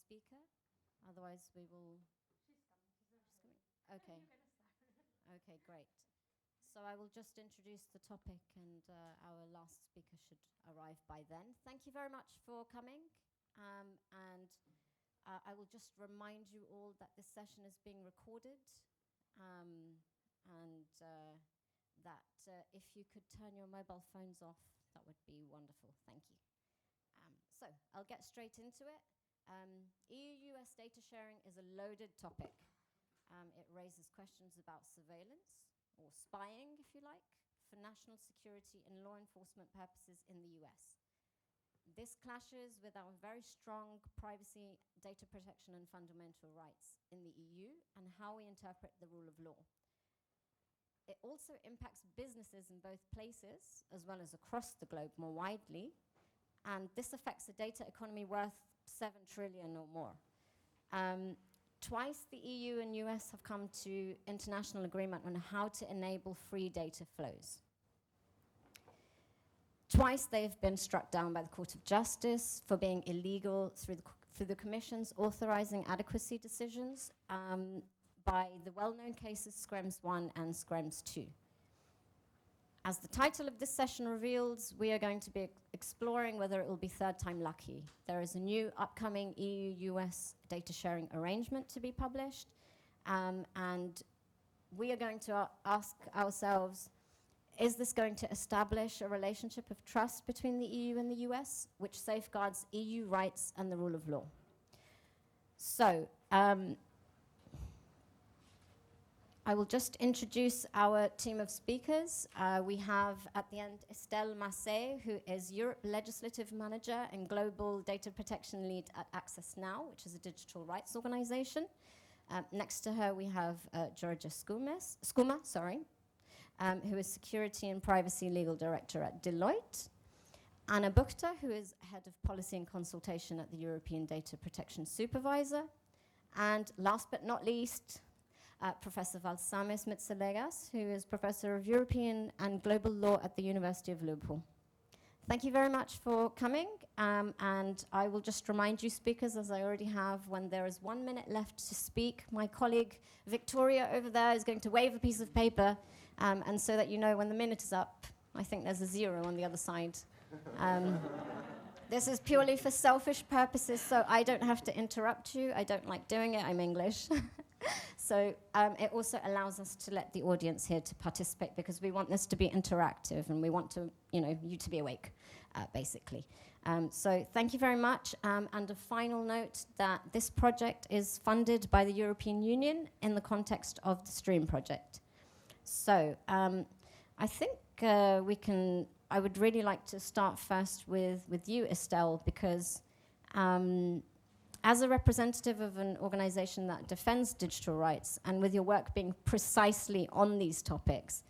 speaker. Otherwise, we will. She's coming. Okay. Okay, great. So I will just introduce the topic, and our last speaker should arrive by then. Thank you very much for coming. And I will just remind you all that this session is being recorded, and that if you could turn your mobile phones off, that would be wonderful. Thank you. So I'll get straight into it. EU-US data sharing is a loaded topic. It raises questions about surveillance, or spying, if you like, for national security and law enforcement purposes in the US. This clashes with our very strong privacy, data protection, and fundamental rights in the EU and how we interpret the rule of law. It also impacts businesses in both places, as well as across the globe more widely, and this affects a data economy worth 7 trillion or more. Twice the EU and US have come to international agreement on how to enable free data flows. Twice they've been struck down by the Court of Justice for being illegal through the Commission's authorizing adequacy decisions by the well-known cases Schrems I and Schrems II. As the title of this session reveals, we are going to be exploring whether it will be third time lucky. There is a new upcoming EU-US data sharing arrangement to be published, and we are going to ask ourselves, is this going to establish a relationship of trust between the EU and the US, which safeguards EU rights and the rule of law? So, I will just introduce our team of speakers. We have at the end Estelle Massé, who is Europe Legislative Manager and Global Data Protection Lead at Access Now, which is a digital rights organization. Next to her, we have Georgia Skuma, who is Security and Privacy Legal Director at Deloitte. Anna Buchter, who is Head of Policy and Consultation at the European Data Protection Supervisor. And last but not least, Professor Valsamis Mitselegas, who is Professor of European and Global Law at the University of Liverpool. Thank you very much for coming, and I will just remind you speakers, as I already have, when there is 1 minute left to speak, my colleague Victoria over there is going to wave a piece of paper, and so that you know when the minute is up, I think there's a 0 on the other side. This is purely for selfish purposes, so I don't have to interrupt you. I don't like doing it, I'm English. So it also allows us to let the audience here to participate, because we want this to be interactive and we want to, you to be awake, basically. So thank you very much. And a final note that this project is funded by the European Union in the context of the STREAM project. So I think I would really like to start first with you, Estelle, because as a representative of an organization that defends digital rights, and with your work being precisely on these topics,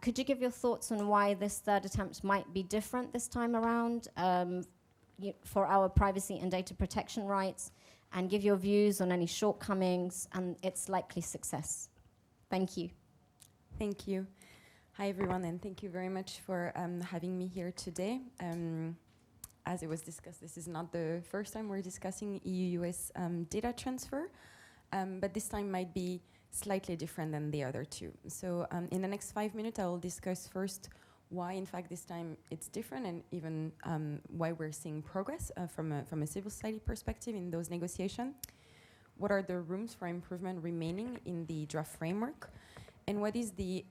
could you give your thoughts on why this third attempt might be different this time around for our privacy and data protection rights, and give your views on any shortcomings and its likely success? Thank you. Thank you. Hi, everyone, and thank you very much for having me here today. As it was discussed, this is not the first time we're discussing EU-US data transfer, but this time might be slightly different than the other two. So in the next 5 minutes, I will discuss first why, in fact, this time it's different, and even why we're seeing progress from a civil society perspective in those negotiations. What are the rooms for improvement remaining in the draft framework, and what is the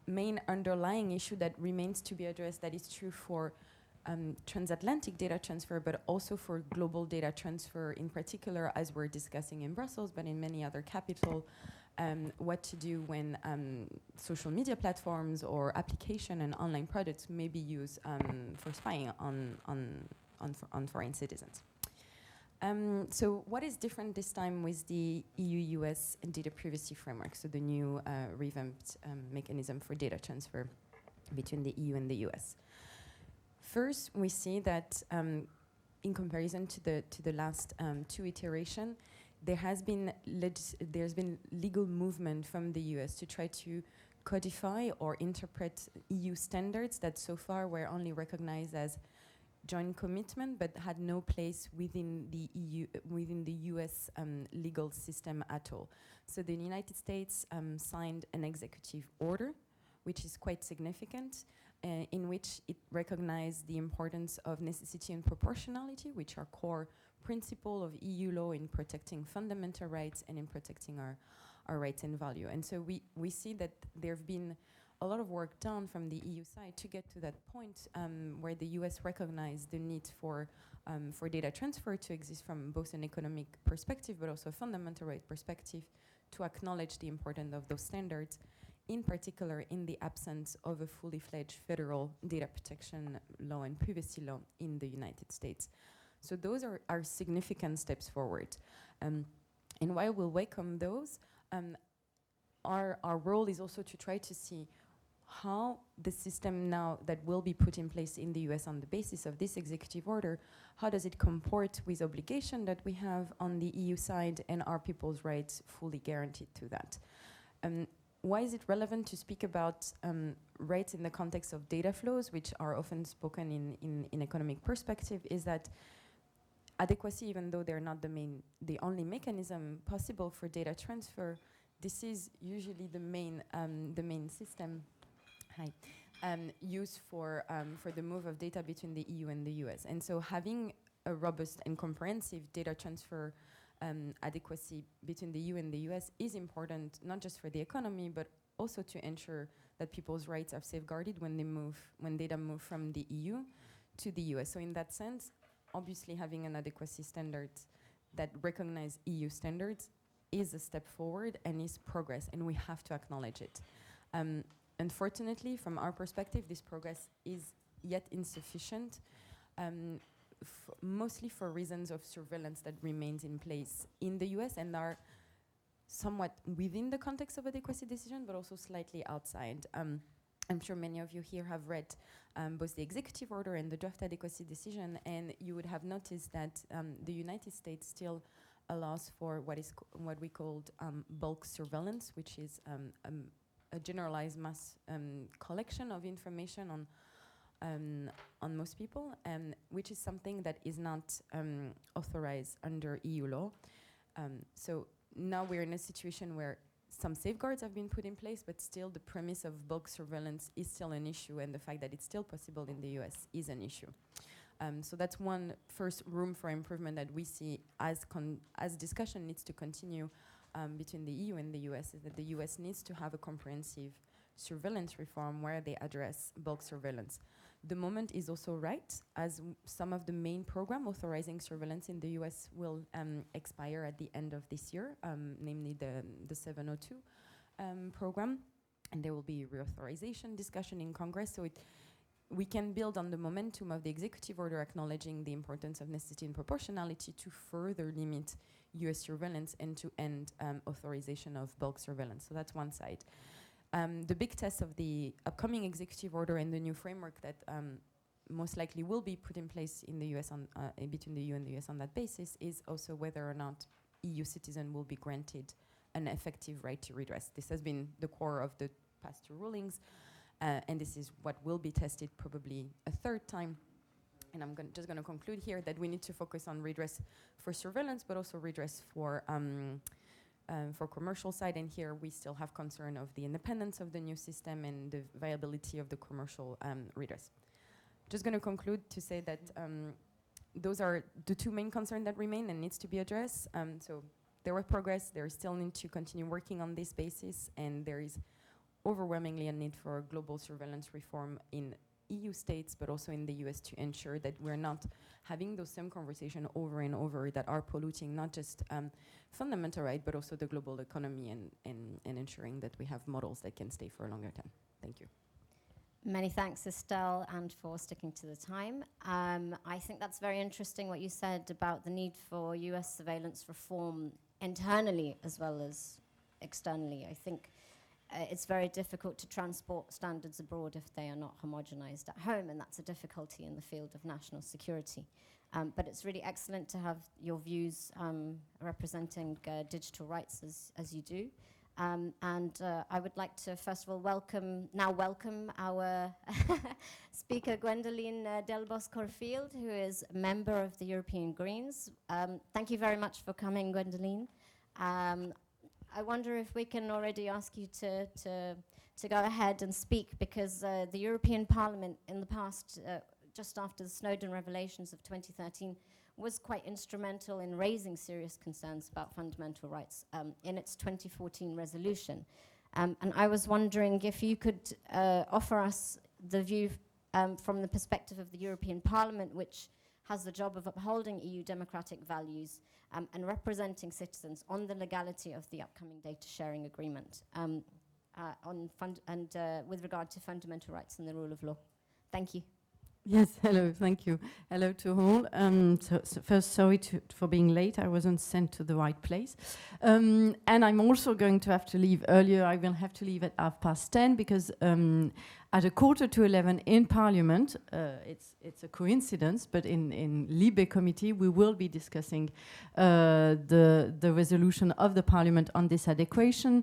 main underlying issue that remains to be addressed that is true for transatlantic data transfer, but also for global data transfer in particular, as we're discussing in Brussels, but in many other capitals, what to do when social media platforms or application and online products may be used for spying on foreign citizens. So what is different this time with the EU-US data privacy framework, so the new revamped mechanism for data transfer between the EU and the US? First, we see that in comparison to the last two iterations, there's been legal movement from the US to try to codify or interpret EU standards that so far were only recognized as joint commitment, but had no place within the EU, within the US legal system at all. So the United States signed an executive order, which is quite significant, in which it recognized the importance of necessity and proportionality, which are core principle of EU law in protecting fundamental rights and in protecting our rights and value. And so we see that there have been a lot of work done from the EU side to get to that point where the US recognized the need for data transfer to exist from both an economic perspective but also a fundamental right perspective, to acknowledge the importance of those standards, in particular in the absence of a fully fledged federal data protection law and privacy law in the United States. So those are significant steps forward. And while we'll welcome those, our role is also to try to see how the system now that will be put in place in the US on the basis of this executive order, how does it comport with obligation that we have on the EU side, and are people's rights fully guaranteed to that? Why is it relevant to speak about rights in the context of data flows, which are often spoken in economic perspective, is that adequacy, even though they're not the only mechanism possible for data transfer, this is usually the main system used for the move of data between the EU and the US. And so having a robust and comprehensive data transfer adequacy between the EU and the US is important, not just for the economy, but also to ensure that people's rights are safeguarded when data move from the EU to the US. So in that sense, obviously having an adequacy standards that recognize EU standards is a step forward and is progress, and we have to acknowledge it. Unfortunately, from our perspective, this progress is yet insufficient, mostly for reasons of surveillance that remains in place in the US and are somewhat within the context of adequacy decision, but also slightly outside. I'm sure many of you here have read both the executive order and the draft adequacy decision, and you would have noticed that the United States still allows for what we called bulk surveillance, which is a generalized mass collection of information on most people, which is something that is not authorized under EU law. So now we're in a situation where some safeguards have been put in place, but still the premise of bulk surveillance is still an issue, and the fact that it's still possible in the US is an issue. So that's one first room for improvement that we see as discussion needs to continue between the EU and the US, is that the US needs to have a comprehensive surveillance reform where they address bulk surveillance. The moment is also right, as some of the main program authorizing surveillance in the US will expire at the end of this year, namely the 702 program, and there will be reauthorization discussion in Congress. So we can build on the momentum of the executive order acknowledging the importance of necessity and proportionality to further limit US surveillance and to end authorization of bulk surveillance. So that's one side. The big test of the upcoming executive order and the new framework that most likely will be put in place in the US between the EU and the US on that basis is also whether or not EU citizen will be granted an effective right to redress. This has been the core of the past two rulings, and this is what will be tested probably a third time. And I'm just going to conclude here that we need to focus on redress for surveillance, but also redress for commercial side. And here we still have concern of the independence of the new system and the viability of the commercial redress. Just going to conclude to say that those are the two main concerns that remain and needs to be addressed. So there was progress. There is still need to continue working on this basis, and there is overwhelmingly a need for global surveillance reform in EU states, but also in the US, to ensure that we're not having those same conversations over and over that are polluting not just fundamental right, but also the global economy, and ensuring that we have models that can stay for a longer time. Thank you. Many thanks, Estelle, and for sticking to the time. I think that's very interesting what you said about the need for US surveillance reform internally as well as externally. I think it's very difficult to transport standards abroad if they are not homogenized at home, and that's a difficulty in the field of national security. But it's really excellent to have your views representing digital rights as you do. I would like to first of all welcome our speaker, Gwendoline Delbos Corfield, who is a member of the European Greens. Thank you very much for coming, Gwendoline. I wonder if we can already ask you to go ahead and speak, because the European Parliament in the past, just after the Snowden revelations of 2013, was quite instrumental in raising serious concerns about fundamental rights in its 2014 resolution. And I was wondering if you could offer us the view from the perspective of the European Parliament, which has the job of upholding EU democratic values and representing citizens, on the legality of the upcoming data sharing agreement with regard to fundamental rights and the rule of law. Thank you. Yes, hello, thank you. Hello to all. So first, sorry for being late. I wasn't sent to the right place. And I'm also going to have to leave earlier. I will have to leave at 10:30 because at 10:45 in Parliament, it's a coincidence, but in Libe Committee, we will be discussing the resolution of the Parliament on this adequacy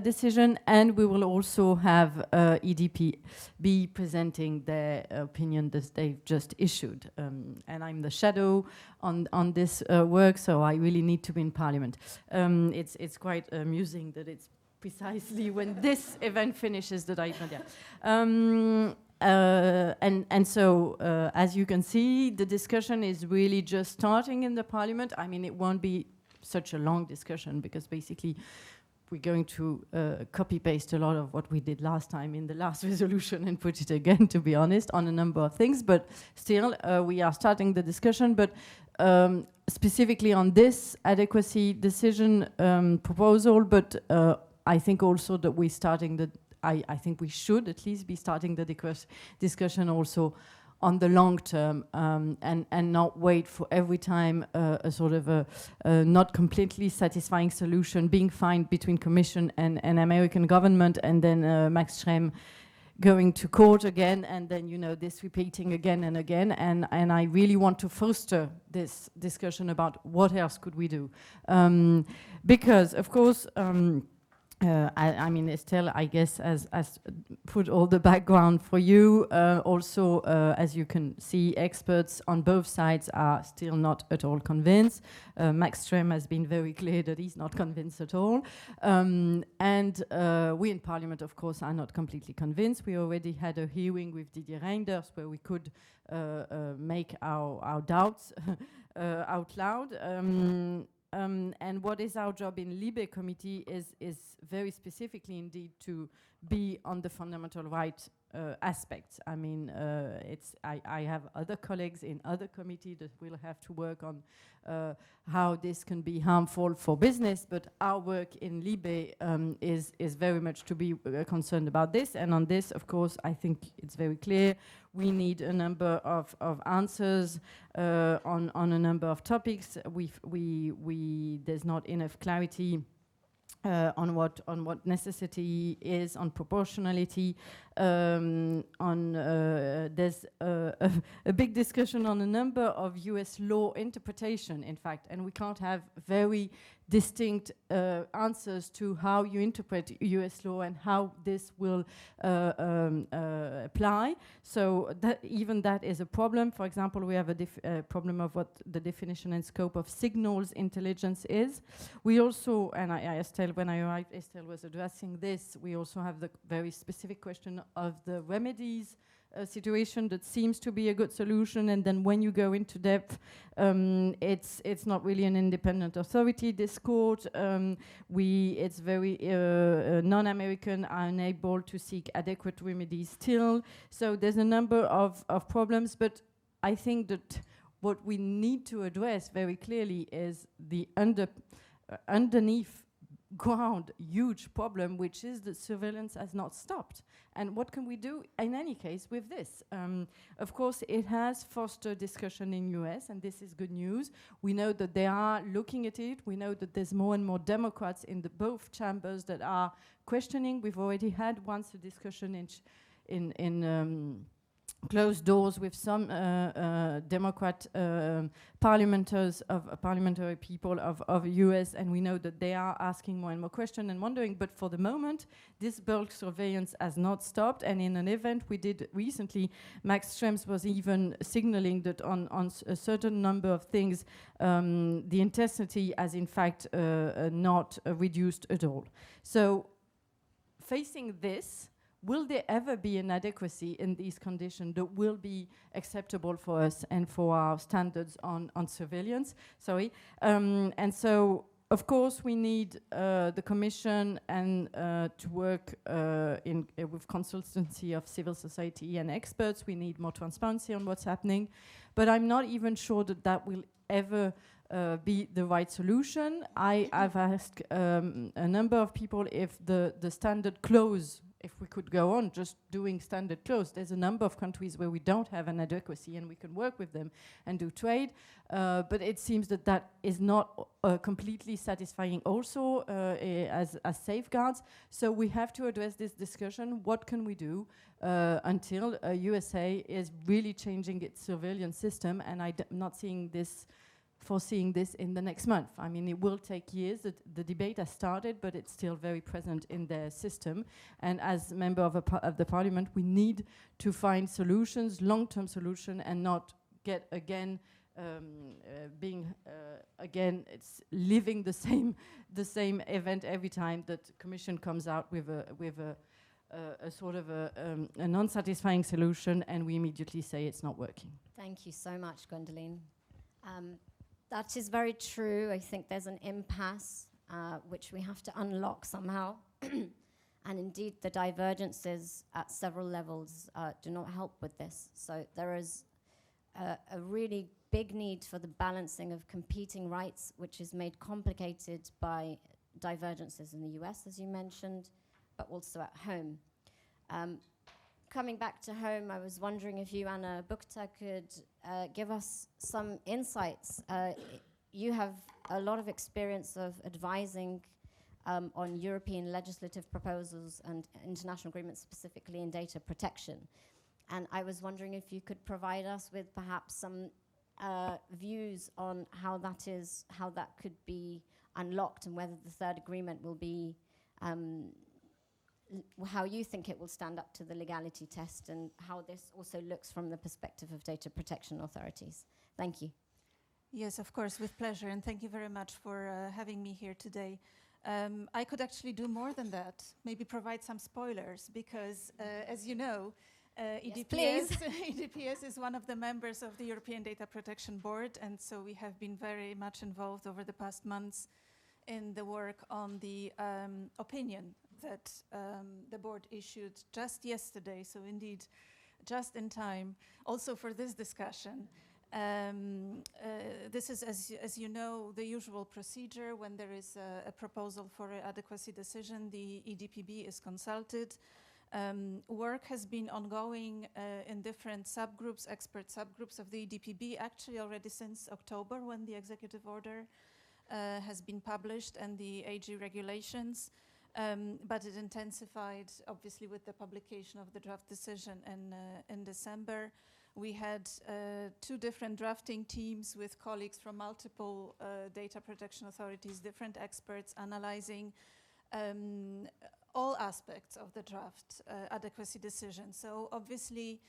decision, and we will also have EDP be presenting their opinion that they've just issued. And I'm the shadow on this work, so I really need to be in Parliament. It's quite amusing that it's precisely when this event finishes that I'm not there. And so, as you can see, the discussion is really just starting in the Parliament. I mean, it won't be such a long discussion because basically we're going to copy-paste a lot of what we did last time in the last resolution and put it again, to be honest, on a number of things. But still, we are starting the discussion. But specifically on this adequacy decision proposal, but I think also that we're starting I think we should at least be starting the discussion also on the long term and not wait for every time a sort of a not completely satisfying solution being found between Commission and American government, and then Max Schrems going to court again, and then, you know, this repeating again and again. And I really want to foster this discussion about what else could we do. Because, of course, I mean, Estelle, I guess, has put all the background for you. Also, as you can see, experts on both sides are still not at all convinced. Max Schrems has been very clear that he's not convinced at all. And we in Parliament, of course, are not completely convinced. We already had a hearing with Didier Reynders where we could make our doubts out loud. And what is our job in Libe Committee is very specifically indeed to be on the fundamental right aspects. I mean, I have other colleagues in other committees that will have to work on how this can be harmful for business, but our work in Libe is very much to be concerned about this. And on this, of course, I think it's very clear we need a number of answers on a number of topics. There's not enough clarity on what necessity is, on proportionality, there's a big discussion on a number of US law interpretation, in fact, and we can't have very distinct answers to how you interpret US law and how this will apply. So even that is a problem. For example, we have a problem of what the definition and scope of signals intelligence is. We also, and Estelle, when I arrived, Estelle was addressing this, we also have the very specific question of the remedies situation that seems to be a good solution, and then when you go into depth, it's not really an independent authority, this court. It's very non-American are unable to seek adequate remedies still. So there's a number of problems, but I think that what we need to address very clearly is the underneath ground huge problem, which is that surveillance has not stopped. And what can we do in any case with this? Of course, it has fostered discussion in US, and this is good news. We know that they are looking at it. We know that there's more and more Democrats in both chambers that are questioning. We've already had once a discussion closed doors with some Democrat parliamentary people of US, and we know that they are asking more and more questions and wondering. But for the moment, this bulk surveillance has not stopped. And in an event we did recently, Max Schrems was even signaling that on a certain number of things, the intensity has in fact not reduced at all. So facing this, will there ever be an adequacy in these conditions that will be acceptable for us and for our standards on surveillance? And so, of course, we need the Commission and to work with consultancy of civil society and experts. We need more transparency on what's happening. But I'm not even sure that that will ever be the right solution. I've asked a number of people if the standard close, if we could go on just doing standard close. There's a number of countries where we don't have an adequacy and we can work with them and do trade, but it seems that that is not completely satisfying also as safeguards. So we have to address this discussion. What can we do until USA is really changing its surveillance system? And I'm not foreseeing this in the next month. I mean, it will take years. The debate has started, but it's still very present in their system. And as member of the parliament, we need to find solutions, long-term solution, and not get again it's living the same event every time that the Commission comes out with a sort of a non-satisfying solution, and we immediately say it's not working. Thank you so much, Gwendoline. That is very true. I think there's an impasse which we have to unlock somehow. And indeed, the divergences at several levels do not help with this. So there is a really big need for the balancing of competing rights, which is made complicated by divergences in the US, as you mentioned, but also at home. Coming back to home, I was wondering if you, Anna Buchta, could give us some insights. You have a lot of experience of advising on European legislative proposals and international agreements, specifically in data protection. And I was wondering if you could provide us with perhaps some views on how that could be unlocked, and whether the third agreement will be how you think it will stand up to the legality test, and how this also looks from the perspective of data protection authorities. Thank you. Yes, of course, with pleasure, and thank you very much for having me here today. I could actually do more than that, maybe provide some spoilers, because as you know, EDPS, EDPS is one of the members of the European Data Protection Board, and so we have been very much involved over the past months in the work on the opinion that the board issued just yesterday, so indeed just in time also for this discussion. This is, as you know, the usual procedure. When there is a proposal for an adequacy decision, the EDPB is consulted. Work has been ongoing in different subgroups, expert subgroups of the EDPB, actually already since October, when the executive order has been published and the AG regulations. But it intensified, obviously, with the publication of the draft decision in December. We had 2 different drafting teams with colleagues from multiple data protection authorities, different experts analyzing all aspects of the draft adequacy decision. So obviously,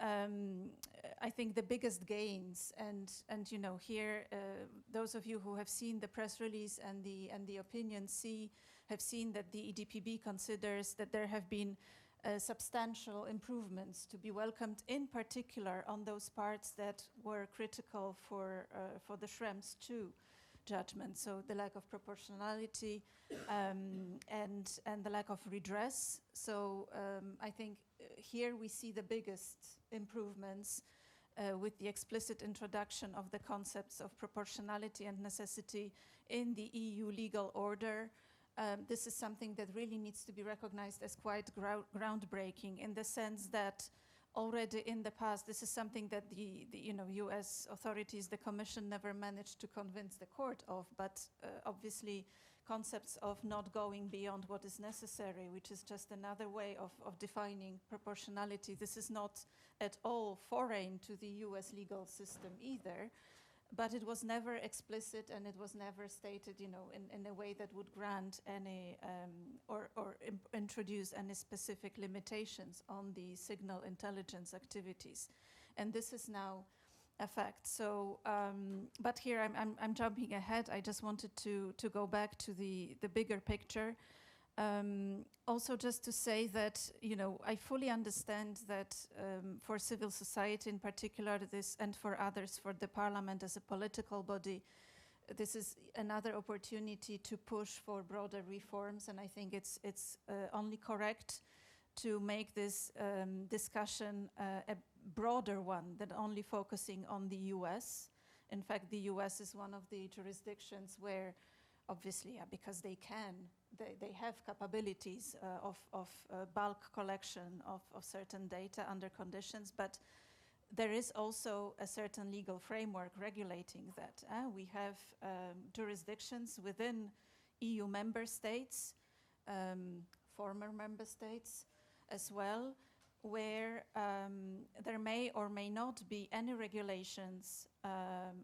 I think the biggest gains, and you know, here, those of you who have seen the press release and the opinion have seen that the EDPB considers that there have been substantial improvements to be welcomed, in particular on those parts that were critical for the Schrems II judgment. So the lack of proportionality and the lack of redress. So I think here we see the biggest improvements with the explicit introduction of the concepts of proportionality and necessity in the EU legal order. This is something that really needs to be recognized as quite groundbreaking, in the sense that already in the past, this is something that the US authorities, the Commission, never managed to convince the court of, but obviously concepts of not going beyond what is necessary, which is just another way of defining proportionality. This is not at all foreign to the US legal system either, but it was never explicit and it was never stated, in a way that would grant any or introduce any specific limitations on the signal intelligence activities. And this is now a fact. So, but here I'm jumping ahead. I just wanted to go back to the bigger picture. Also, just to say that I fully understand that for civil society in particular, this, and for others, for the Parliament as a political body, this is another opportunity to push for broader reforms, and I think it's only correct to make this discussion a broader one than only focusing on the US. In fact, the US is one of the jurisdictions where, obviously, because they have capabilities of bulk collection of certain data under conditions, but there is also a certain legal framework regulating that. We have jurisdictions within EU member states, former member states as well, where there may or may not be any regulations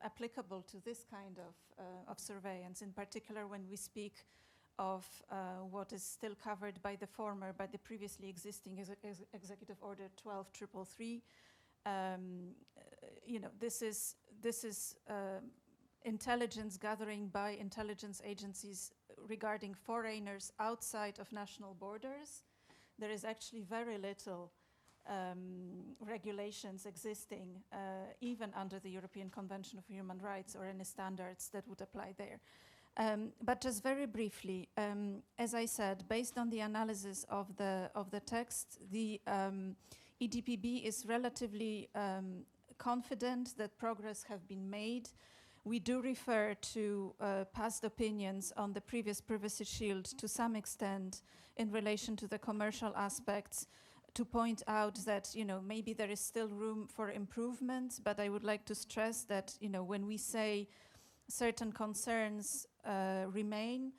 applicable to this kind of surveillance, in particular when we speak of what is still covered by the previously existing Executive Order 12333. This is intelligence gathering by intelligence agencies regarding foreigners outside of national borders. There is actually very little regulations existing, even under the European Convention of Human Rights or any standards that would apply there. But just very briefly, as I said, based on the analysis of the text, the EDPB is relatively confident that progress have been made. We do refer to past opinions on the previous Privacy Shield to some extent in relation to the commercial aspects, to point out that maybe there is still room for improvement, but I would like to stress that when we say certain concerns remain,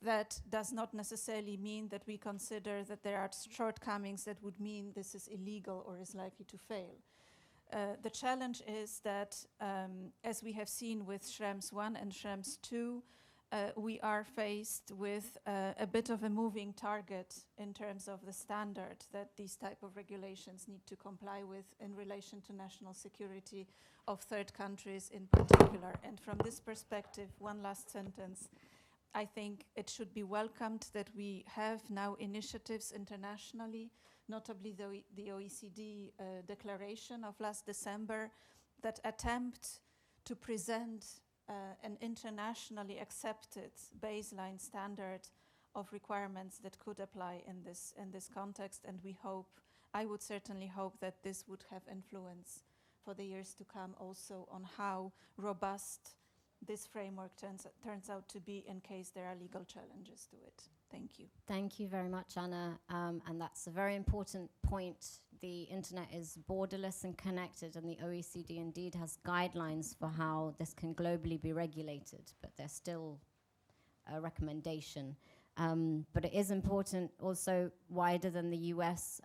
that does not necessarily mean that we consider that there are shortcomings that would mean this is illegal or is likely to fail. The challenge is that, as we have seen with Schrems 1 and Schrems 2, we are faced with a bit of a moving target in terms of the standard that these type of regulations need to comply with in relation to national security of third countries in particular. And from this perspective, one last sentence, I think it should be welcomed that we have now initiatives internationally, notably the OECD declaration of last December, that attempt to present an internationally accepted baseline standard of requirements that could apply in this context. And we hope, I would certainly hope, that this would have influence for the years to come also on how robust this framework turns out to be in case there are legal challenges to it. Thank you. Thank you very much, Anna. And that's a very important point. The internet is borderless and connected, and the OECD indeed has guidelines for how this can globally be regulated, but there's still a recommendation. But it is important also wider than the US.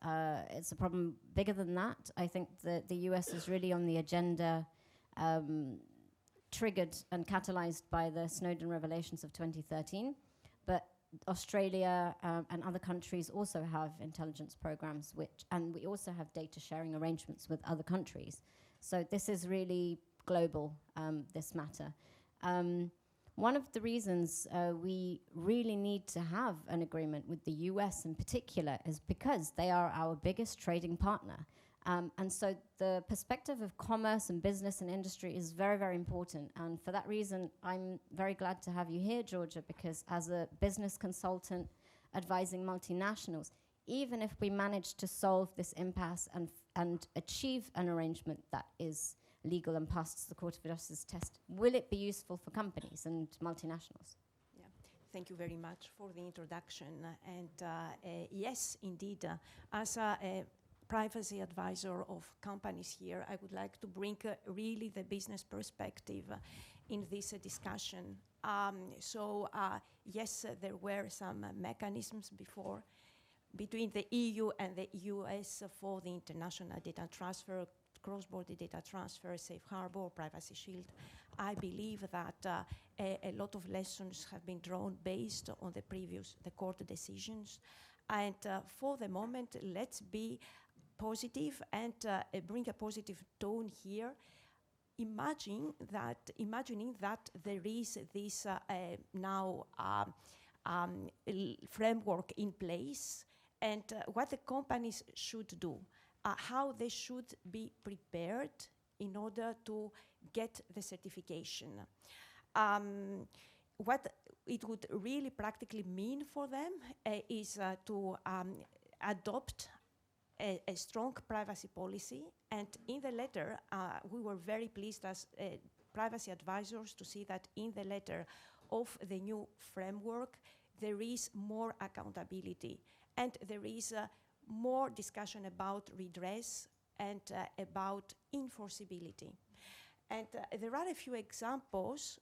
It's a problem bigger than that. I think that the US is really on the agenda, triggered and catalyzed by the Snowden revelations of 2013. But Australia and other countries also have intelligence programs, and we also have data sharing arrangements with other countries. So this is really global, this matter. One of the reasons we really need to have an agreement with the US in particular is because they are our biggest trading partner. And so the perspective of commerce and business and industry is very, very important. And for that reason, I'm very glad to have you here, Georgia, because as a business consultant advising multinationals, even if we manage to solve this impasse and achieve an arrangement that is legal and passes the Court of Justice test, will it be useful for companies and multinationals? Yeah. Thank you very much for the introduction. And yes, indeed, as a privacy advisor of companies here, I would like to bring really the business perspective in this discussion. Yes, there were some mechanisms before between the EU and the US for the international data transfer, cross-border data transfer, safe harbor, privacy shield. I believe that a lot of lessons have been drawn based on the court decisions. And for the moment, let's be positive and bring a positive tone here. Imagining that there is this now framework in place, and what the companies should do, how they should be prepared in order to get the certification. What it would really practically mean for them is to adopt a strong privacy policy. And in the letter, we were very pleased as privacy advisors to see that in the letter of the new framework, there is more accountability and there is more discussion about redress and about enforceability. And there are a few examples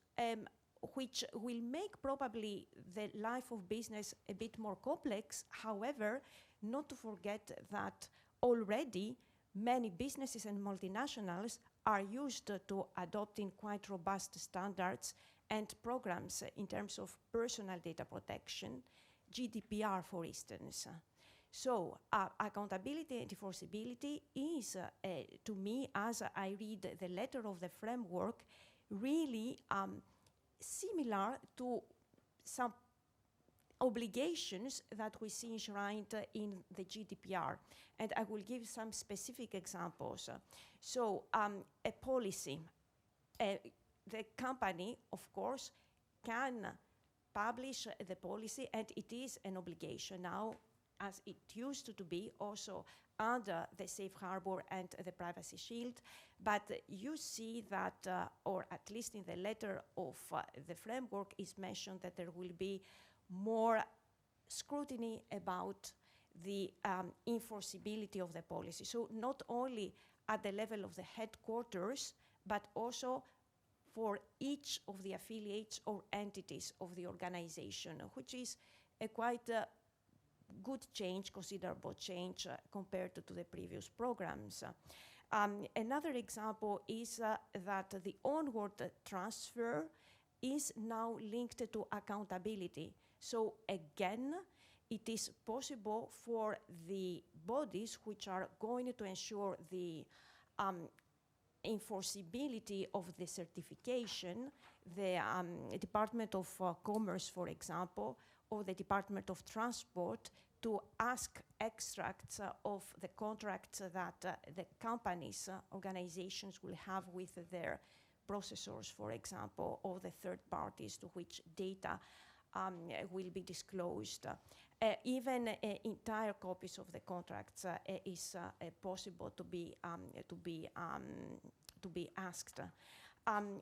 which will make probably the life of business a bit more complex. However, not to forget that already many businesses and multinationals are used to adopting quite robust standards and programs in terms of personal data protection, GDPR, for instance. So accountability and enforceability is, to me, as I read the letter of the framework, really similar to some obligations that we see enshrined in the GDPR. And I will give some specific examples. So a policy, the company, of course, can publish the policy, and it is an obligation now, as it used to be also under the safe harbor and the privacy shield. But you see that, or at least in the letter of the framework, is mentioned that there will be more scrutiny about the enforceability of the policy. So not only at the level of the headquarters, but also for each of the affiliates or entities of the organization, which is a quite good change, considerable change compared to the previous programs. Another example is that the onward transfer is now linked to accountability. So again, it is possible for the bodies which are going to ensure the enforceability of the certification, the Department of Commerce, for example, or the Department of Transport, to ask extracts of the contracts that the companies, organizations will have with their processors, for example, or the third parties to which data will be disclosed. Even entire copies of the contracts is possible to be asked.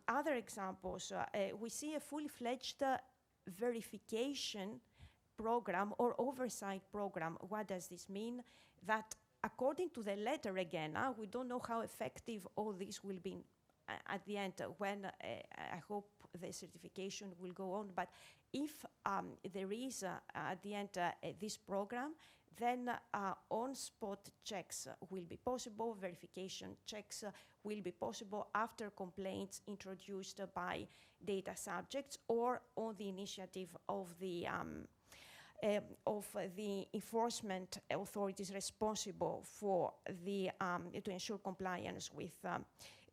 Other examples, we see a fully-fledged verification program or oversight program. What does this mean? That according to the letter again, we don't know how effective all this will be at the end when I hope the certification will go on. But if there is at the end this program, then on-spot checks will be possible, verification checks will be possible after complaints introduced by data subjects or on the initiative of the enforcement authorities responsible for the to ensure compliance with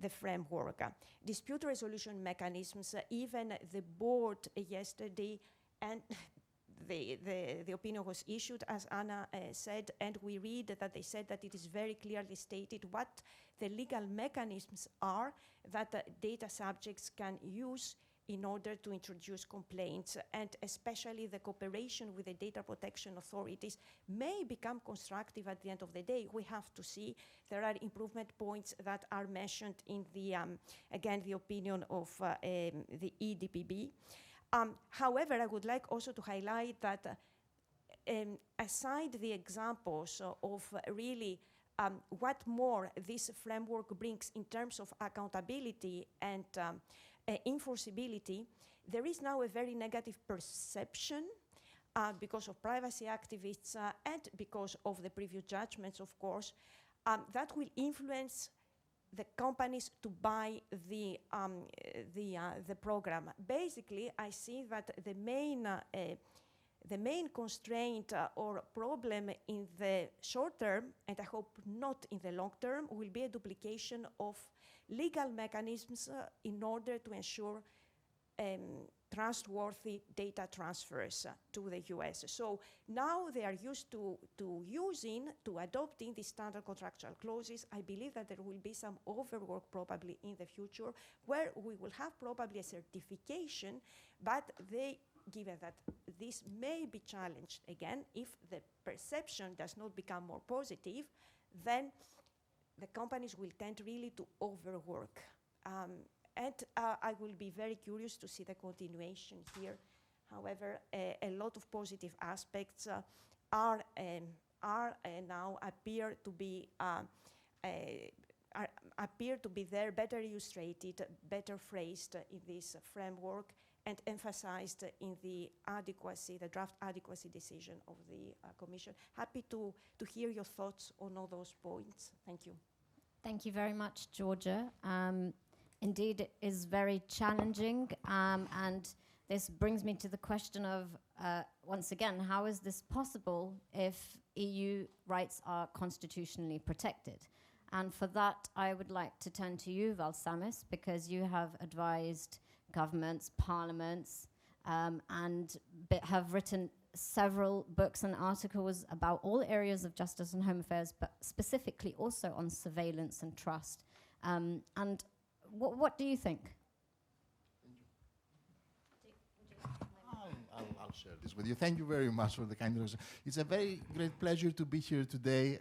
the framework. Dispute resolution mechanisms, even the board yesterday, and the opinion was issued, as Anna said, and we read that they said that it is very clearly stated what the legal mechanisms are that data subjects can use in order to introduce complaints, and especially the cooperation with the data protection authorities may become constructive at the end of the day. We have to see. There are improvement points that are mentioned in the, again, the opinion of the EDPB. However, I would like also to highlight that aside the examples of really what more this framework brings in terms of accountability and enforceability, there is now a very negative perception because of privacy activists and because of the previous judgments, of course, that will influence the companies to buy the program. Basically, I see that the main constraint or problem in the short term, and I hope not in the long term, will be a duplication of legal mechanisms in order to ensure trustworthy data transfers to the US. So now they are used to adopting the standard contractual clauses. I believe that there will be some overwork probably in the future where we will have probably a certification, but given that this may be challenged again, if the perception does not become more positive, then the companies will tend really to overwork. And I will be very curious to see the continuation here. However, a lot of positive aspects now appear to be there, better illustrated, better phrased in this framework, and emphasized in the draft adequacy decision of the Commission. Happy to hear your thoughts on all those points. Thank you. Thank you very much, Georgia. Indeed, it is very challenging, and this brings me to the question of, once again, how is this possible if EU rights are constitutionally protected? And for that, I would like to turn to you, Valsamis, because you have advised governments, parliaments, and have written several books and articles about all areas of justice and home affairs, but specifically also on surveillance and trust. And what do you think? I'll share this with you. Thank you very much for the kind words. It's a very great pleasure to be here today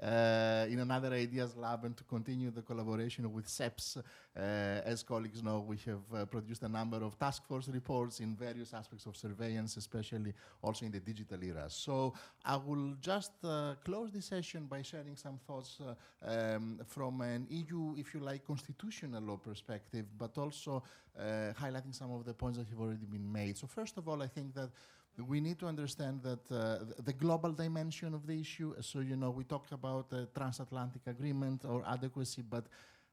in another Ideas Lab and to continue the collaboration with CEPS. As colleagues know, we have produced a number of task force reports in various aspects of surveillance, especially also in the digital era. So I will just close this session by sharing some thoughts from an EU, if you like, constitutional law perspective, but also highlighting some of the points that have already been made. So first of all, I think that we need to understand that the global dimension of the issue. So, we talked about the transatlantic agreement or adequacy, but,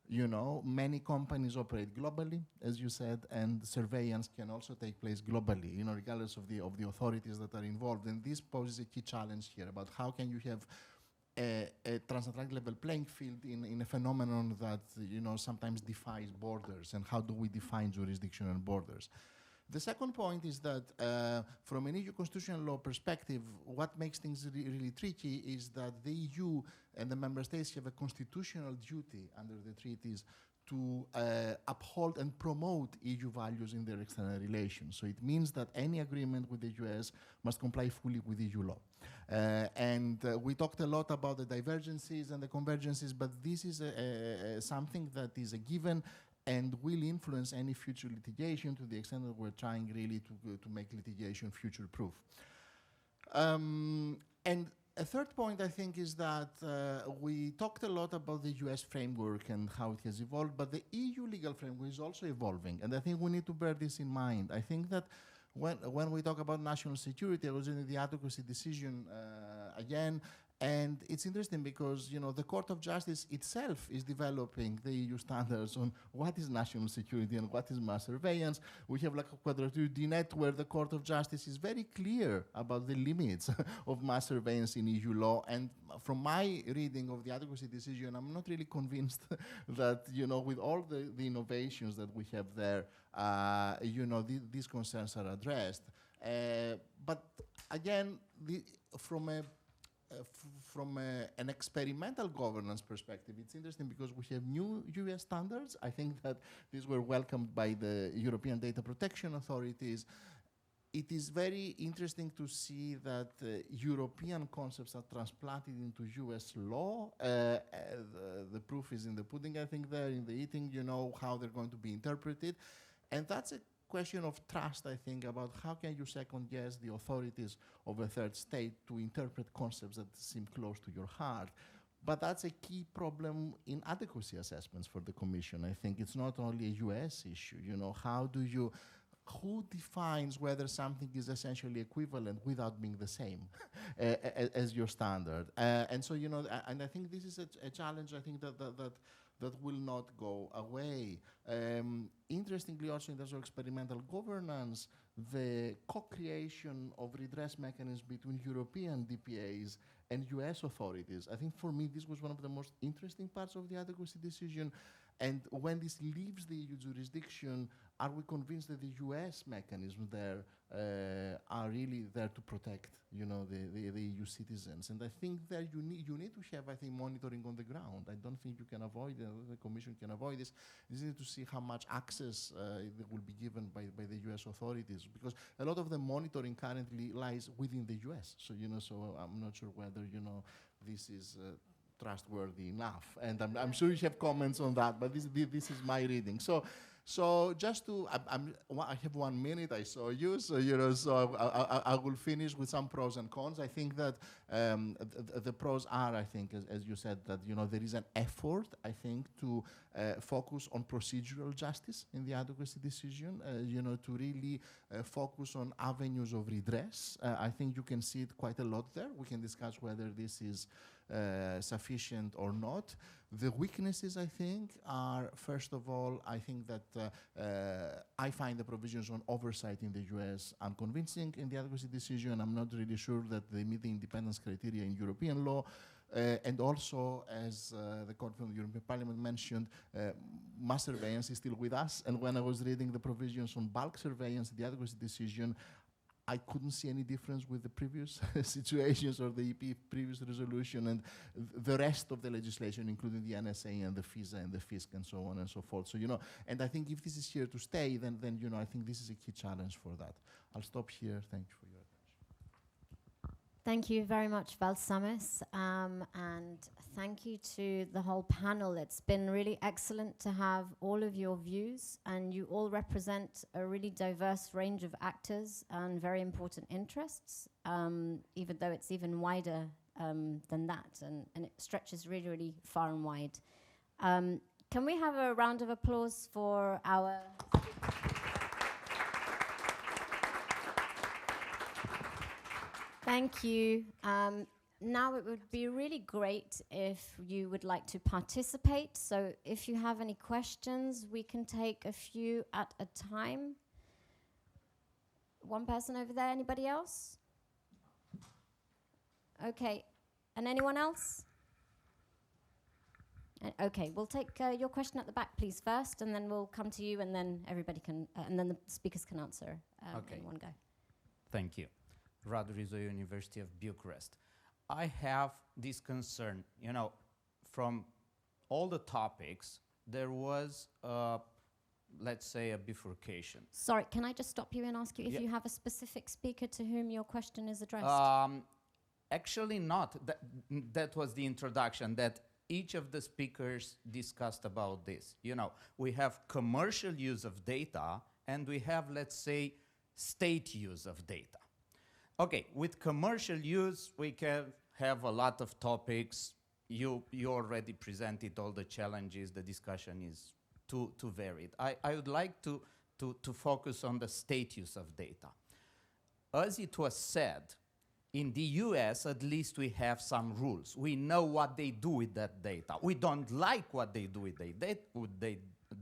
many companies operate globally, as you said, and surveillance can also take place globally, regardless of the authorities that are involved. And this poses a key challenge here about how can you have a transatlantic level playing field in a phenomenon that, sometimes defies borders, and how do we define jurisdictional borders? The second point is that from an EU constitutional law perspective, what makes things really tricky is that the EU and the member states have a constitutional duty under the treaties to uphold and promote EU values in their external relations. So it means that any agreement with the US must comply fully with EU law. And we talked a lot about the divergences and the convergences, but this is something that is a given and will influence any future litigation to the extent that we're trying really to make litigation future-proof. And a third point, I think, is that we talked a lot about the US framework and how it has evolved, but the EU legal framework is also evolving, and I think we need to bear this in mind. I think that when we talk about national security, I was in the adequacy decision again, and it's interesting because, the Court of Justice itself is developing the EU standards on what is national security and what is mass surveillance. We have like a Quadrature du Net where the Court of Justice is very clear about the limits of mass surveillance in EU law. And from my reading of the adequacy decision, I'm not really convinced that, with all the innovations that we have there, these concerns are addressed. But again, from an experimental governance perspective, it's interesting because we have new US standards. I think that these were welcomed by the European data protection authorities. It is very interesting to see that European concepts are transplanted into US law. The proof is in the pudding, I think, there, in the eating, how they're going to be interpreted. And that's a question of trust, I think, about how can you second-guess the authorities of a third state to interpret concepts that seem close to your heart. But that's a key problem in adequacy assessments for the Commission. I think it's not only a US issue, who defines whether something is essentially equivalent without being the same as your standard? And so, and I think this is a challenge, I think that will not go away. Interestingly, also in terms of experimental governance, the co-creation of redress mechanisms between European DPAs and US authorities, I think for me this was one of the most interesting parts of the adequacy decision. And when this leaves the EU jurisdiction, are we convinced that the US mechanisms there are really there to protect, the EU citizens? And I think that you need to have, I think, monitoring on the ground. I don't think you can avoid the Commission can avoid this. You need to see how much access will be given by the US authorities, because a lot of the monitoring currently lies within the US. So so I'm not sure whether this is. Trustworthy enough, and I'm sure you have comments on that, but this is my reading. So just to, I have 1 minute. I saw you, so I will finish with some pros and cons. I think that the pros are, I think, as you said, that there is an effort, I think, to focus on procedural justice in the adequacy decision. To really focus on avenues of redress. I think you can see it quite a lot there. We can discuss whether this is sufficient or not. The weaknesses, I think, are, first of all, I think that I find the provisions on oversight in the US unconvincing in the adequacy decision. I'm not really sure that they meet the independence criteria in European law. And also, as the Court of the European Parliament mentioned, mass surveillance is still with us. And when I was reading the provisions on bulk surveillance, the adequacy decision, I couldn't see any difference with the previous situations or the EP previous resolution and the rest of the legislation, including the NSA and the FISA and the FISC and so on and so forth. So, and I think if this is here to stay, then I think this is a key challenge for that. I'll stop here. Thank you for your attention. Thank you very much, Valsamis, and thank you to the whole panel. It's been really excellent to have all of your views, and you all represent a really diverse range of actors and very important interests, even though it's even wider than that, and it stretches really, really far and wide. Can we have a round of applause for our... Thank you. Now it would be really great if you would like to participate. So if you have any questions, we can take a few at a time. One person over there, anybody else? Okay, and anyone else? Okay, we'll take your question at the back, please, first, and then we'll come to you, and then everybody can, and then the speakers can answer in one go. Thank you. Radu Rizzo, University of Bucharest. I have this concern, from all the topics, there was, let's say, a bifurcation. Sorry, can I just stop you and ask you if you have a specific speaker to whom your question is addressed? Actually not. That was the introduction, that each of the speakers discussed about this. We have commercial use of data, and we have, let's say, state use of data. Okay, with commercial use, we can have a lot of topics. You already presented all the challenges. The discussion is too varied. I would like to focus on the state use of data. As it was said, in the US, at least we have some rules. We know what they do with that data. We don't like what they do with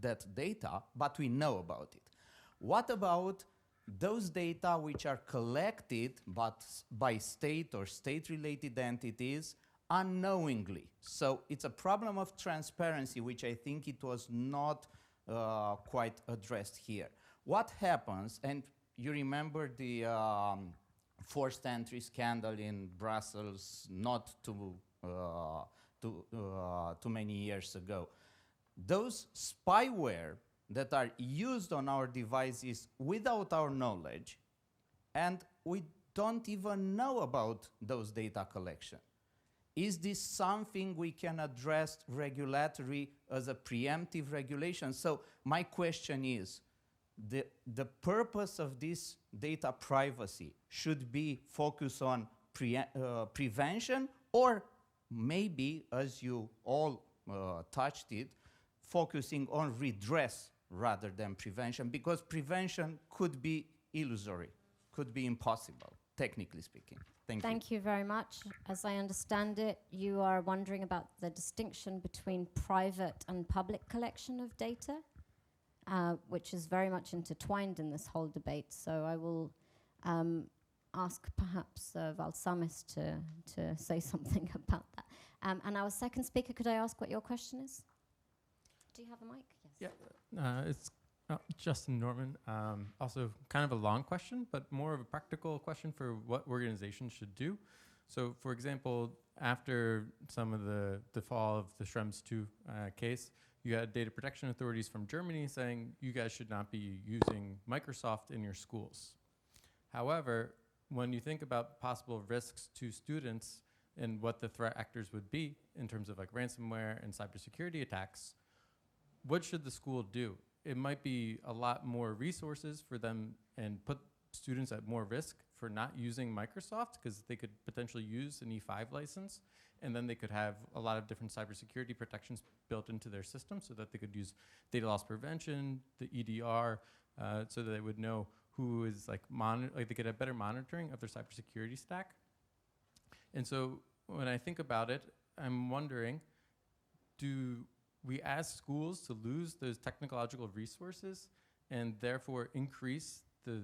that data, but we know about it. What about those data which are collected but by state or state-related entities unknowingly? So it's a problem of transparency, which I think it was not quite addressed here. What happens, and you remember the forced entry scandal in Brussels not too many years ago. Those spyware that are used on our devices without our knowledge, and we don't even know about those data collection. Is this something we can address regulatory as a preemptive regulation? So my question is, the purpose of this data privacy should be focused on prevention or maybe, as you all touched it, focusing on redress rather than prevention, because prevention could be illusory, could be impossible, technically speaking. Thank you. Thank you very much. As I understand it, you are wondering about the distinction between private and public collection of data, which is very much intertwined in this whole debate. So I will ask perhaps Valsamis to say something about that. And our second speaker, could I ask what your question is? Do you have a mic? Yes. Yeah, it's Justin Norman. Also kind of a long question, but more of a practical question for what organizations should do. So for example, after some of the fall of the Schrems 2 case, you had data protection authorities from Germany saying you guys should not be using Microsoft in your schools. However, when you think about possible risks to students and what the threat actors would be in terms of like ransomware and cybersecurity attacks, what should the school do? It might be a lot more resources for them and put students at more risk for not using Microsoft, because they could potentially use an E5 license, and then they could have a lot of different cybersecurity protections built into their system so that they could use data loss prevention, the EDR, so that they would know who is like they could have better monitoring of their cybersecurity stack. And so when I think about it, I'm wondering, do we ask schools to lose those technological resources and therefore increase the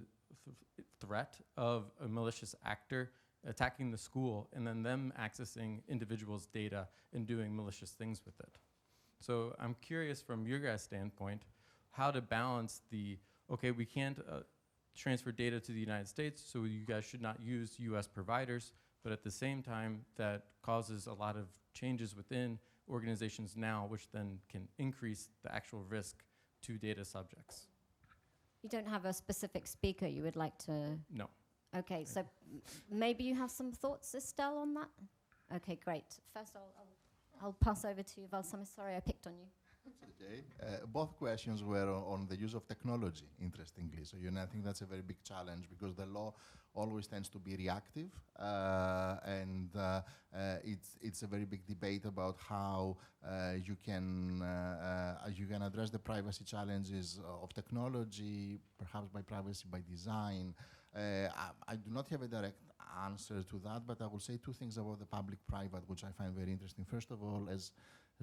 threat of a malicious actor attacking the school and then them accessing individuals' data and doing malicious things with it? So I'm curious from your guys' standpoint how to balance the, okay, we can't transfer data to the United States, so you guys should not use US providers, but at the same time that causes a lot of changes within organizations now, which then can increase the actual risk to data subjects. You don't have a specific speaker you would like to? No. Okay, so maybe you have some thoughts, Estelle, on that? Okay, great. First, I'll pass over to Valsamis. Sorry, I picked on you. Okay. Both questions were on the use of technology, interestingly. So, I think that's a very big challenge because the law always tends to be reactive, and it's a very big debate about how you can address the privacy challenges of technology, perhaps by privacy by design. I do not have a direct answer to that, but I will say two things about the public-private, which I find very interesting. First of all, as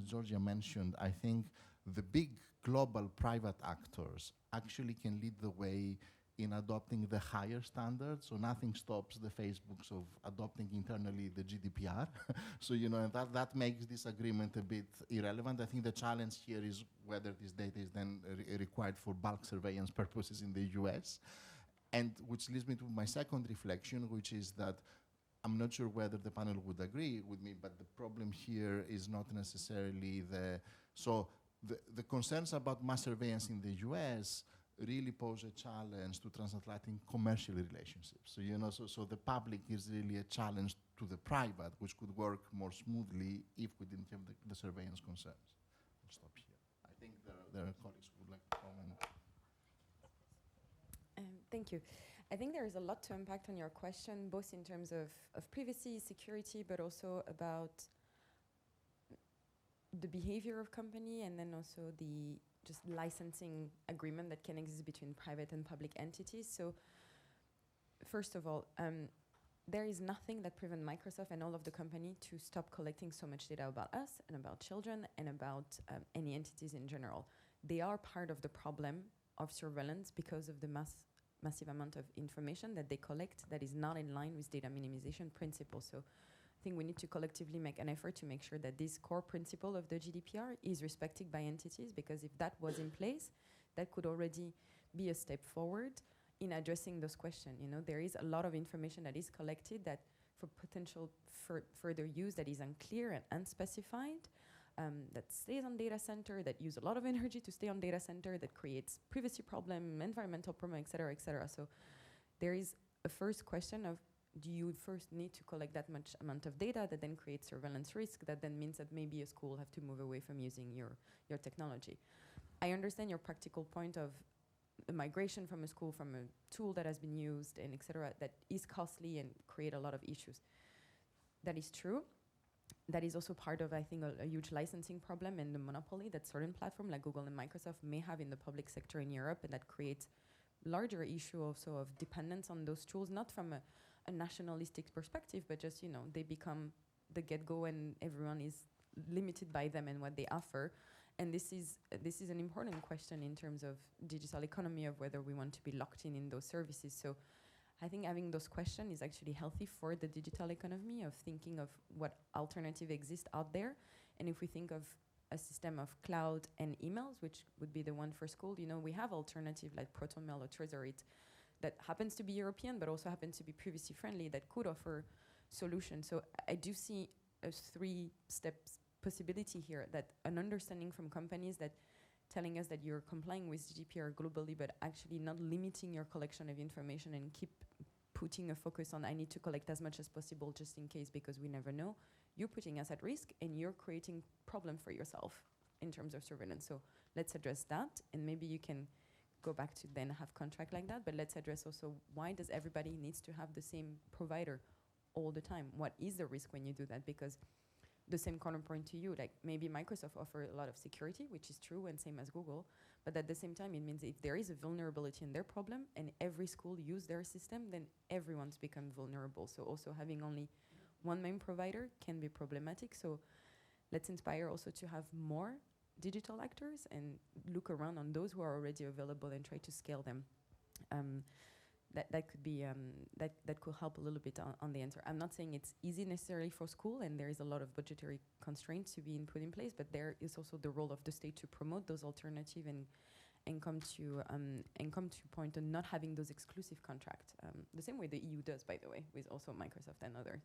Georgia mentioned, I think the big global private actors actually can lead the way in adopting the higher standards. So nothing stops the Facebooks of adopting internally the GDPR. So, and that makes this agreement a bit irrelevant. I think the challenge here is whether this data is then required for bulk surveillance purposes in the US. And which leads me to my second reflection, which is that I'm not sure whether the panel would agree with me, but the problem here is not necessarily the concerns about mass surveillance in the US really pose a challenge to transatlantic commercial relationships. So, so the public is really a challenge to the private, which could work more smoothly if we didn't have the surveillance concerns. I'll stop here. I think there are colleagues who would like to comment. Thank you. I think there is a lot to unpack on your question, both in terms of privacy, security, but also about the behavior of company, and then also the just licensing agreement that can exist between private and public entities. So first of all, there is nothing that prevents Microsoft and all of the company to stop collecting so much data about us and about children and about any entities in general. They are part of the problem of surveillance because of the massive amount of information that they collect that is not in line with data minimization principles. So I think we need to collectively make an effort to make sure that this core principle of the GDPR is respected by entities, because if that was in place, that could already be a step forward in addressing those questions. There is a lot of information that is collected that for potential further use that is unclear and unspecified, that stays on data center, that use a lot of energy to stay on data center, that creates privacy problem, environmental problem, et cetera, et cetera. So there is a first question of, do you first need to collect that much amount of data that then creates surveillance risk, that then means that maybe a school will have to move away from using your technology. I understand your practical point of the migration from a school, from a tool that has been used, and et cetera, that is costly and create a lot of issues. That is true. that is also part of, I think, a huge licensing problem and the monopoly that certain platforms like Google and Microsoft may have in the public sector in Europe, and that creates larger issue also of dependence on those tools, not from a nationalistic perspective, but just, you know, they become the get-go and everyone is limited by them and what they offer. And this is an important question in terms of digital economy, of whether we want to be locked in those services. So I think having those questions is actually healthy for the digital economy, of thinking of what alternative exist out there. And if we think of a system of cloud and emails, which would be the one for school, you know, we have alternative like ProtonMail or Trezorit that happens to be European, but also happens to be privacy friendly, that could offer solutions. So I do see a 3-step possibility here, that an understanding from companies that telling us that you're complying with GDPR globally, but actually not limiting your collection of information and keep putting a focus on, I need to collect as much as possible just in case, because we never know. You're putting us at risk and you're creating problem for yourself in terms of surveillance. So let's address that, and maybe you can go back to then have contract like that, but let's address also, why does everybody needs to have the same provider all the time? What is the risk when you do that? Because the same counterpoint to you, like maybe Microsoft offer a lot of security, which is true, and same as Google, but at the same time, it means if there is a vulnerability in their problem and every school use their system, then everyone's become vulnerable. So also having only one main provider can be problematic. So let's inspire also to have more digital actors and look around on those who are already available and try to scale them. That could be that could help a little bit on the answer. I'm not saying it's easy necessarily for school, and there is a lot of budgetary constraints to be put in place, but there is also the role of the state to promote those alternatives and come to point on not having those exclusive contracts. The same way the EU does, by the way, with also Microsoft and others.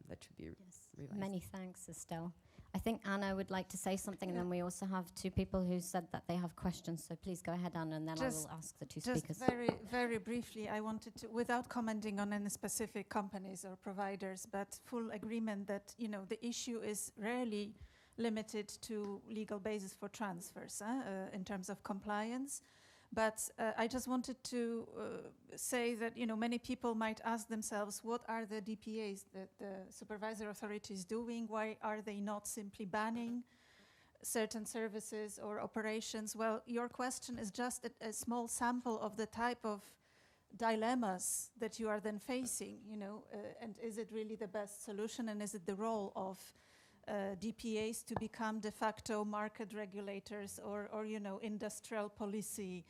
That should be realized. Many thanks, Estelle. I think Anna would like to say something, and then we also have 2 people who said that they have questions. So please go ahead, Anna, and then I will ask the 2 speakers. Just very, very briefly, I wanted to, without commenting on any specific companies or providers, but full agreement that, you know, the issue is rarely limited to legal basis for transfers in terms of compliance. But I just wanted to say that, you know, many people might ask themselves, what are the DPAs that the supervisor authority is doing? Why are they not simply banning certain services or operations? Well, your question is just a small sample of the type of dilemmas that you are then facing, you know, and is it really the best solution, and is it the role of DPAs to become de facto market regulators or you know, industrial policy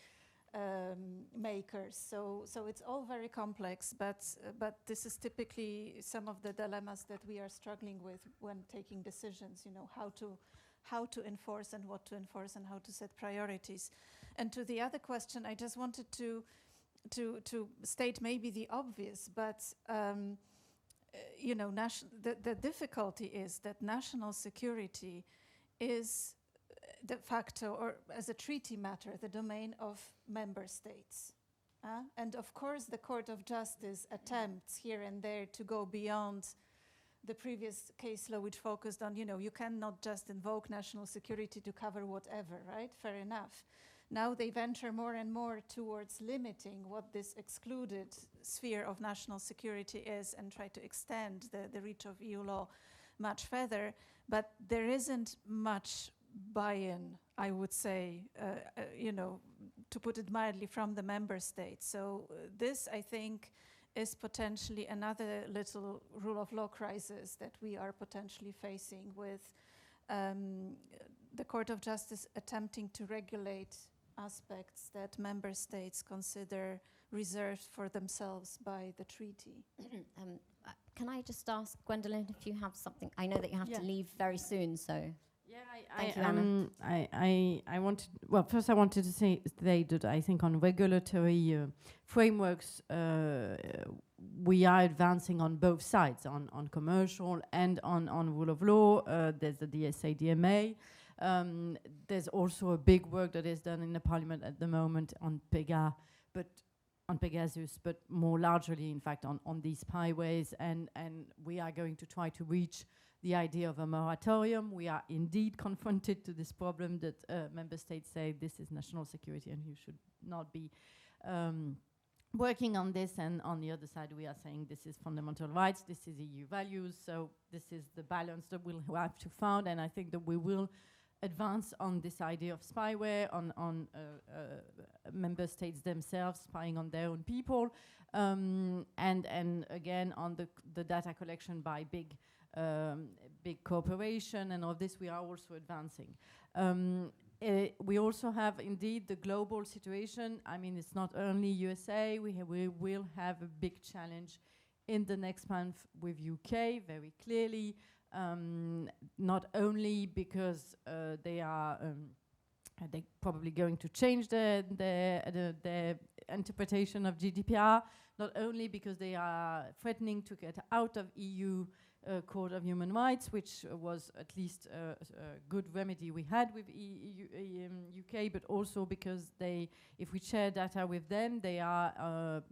makers? So it's all very complex, but this is typically some of the dilemmas that we are struggling with when taking decisions. You know, how to enforce and what to enforce and how to set priorities. And to the other question, I just wanted to state maybe the obvious, but you know, the difficulty is that national security is de facto, or as a treaty matter, the domain of member states. And of course, the Court of Justice attempts here and there to go beyond the previous case law, which focused on, you know, you cannot just invoke national security to cover whatever, right? Fair enough. Now they venture more and more towards limiting what this excluded sphere of national security is and try to extend the reach of EU law much further. But there isn't much buy-in, I would say, you know, to put it mildly, from the member states. So this, I think, is potentially another little rule of law crisis that we are potentially facing with the Court of Justice attempting to regulate aspects that member states consider reserved for themselves by the treaty. Can I just ask, Gwendolyn, if you have something? I know that you have to leave very soon, so... I wanted. Well, first I wanted to say that I think on regulatory frameworks we are advancing on both sides, on commercial and on rule of law. There's the DSA, DMA. There's also a big work that is done in the Parliament at the moment on PEGA, but on Pegasus, but more largely, in fact, on these spywares, and we are going to try to reach the idea of a moratorium. We are indeed confronted to this problem that member states say this is national security and you should not be working on this, and on the other side we are saying this is fundamental rights, this is EU values, so this is the balance that we'll have to find, and I think that we will advance on this idea of spyware, on member states themselves spying on their own people, and again on the data collection by big corporation, and all this we are also advancing. We also have indeed the global situation. I mean, it's not only USA. We will have a big challenge in the next month with UK, very clearly. Not only because they are they probably going to change their interpretation of GDPR, not only because they are threatening to get out of EU Court of Human Rights, which was at least a good remedy we had with UK, but also because if we share data with them, they are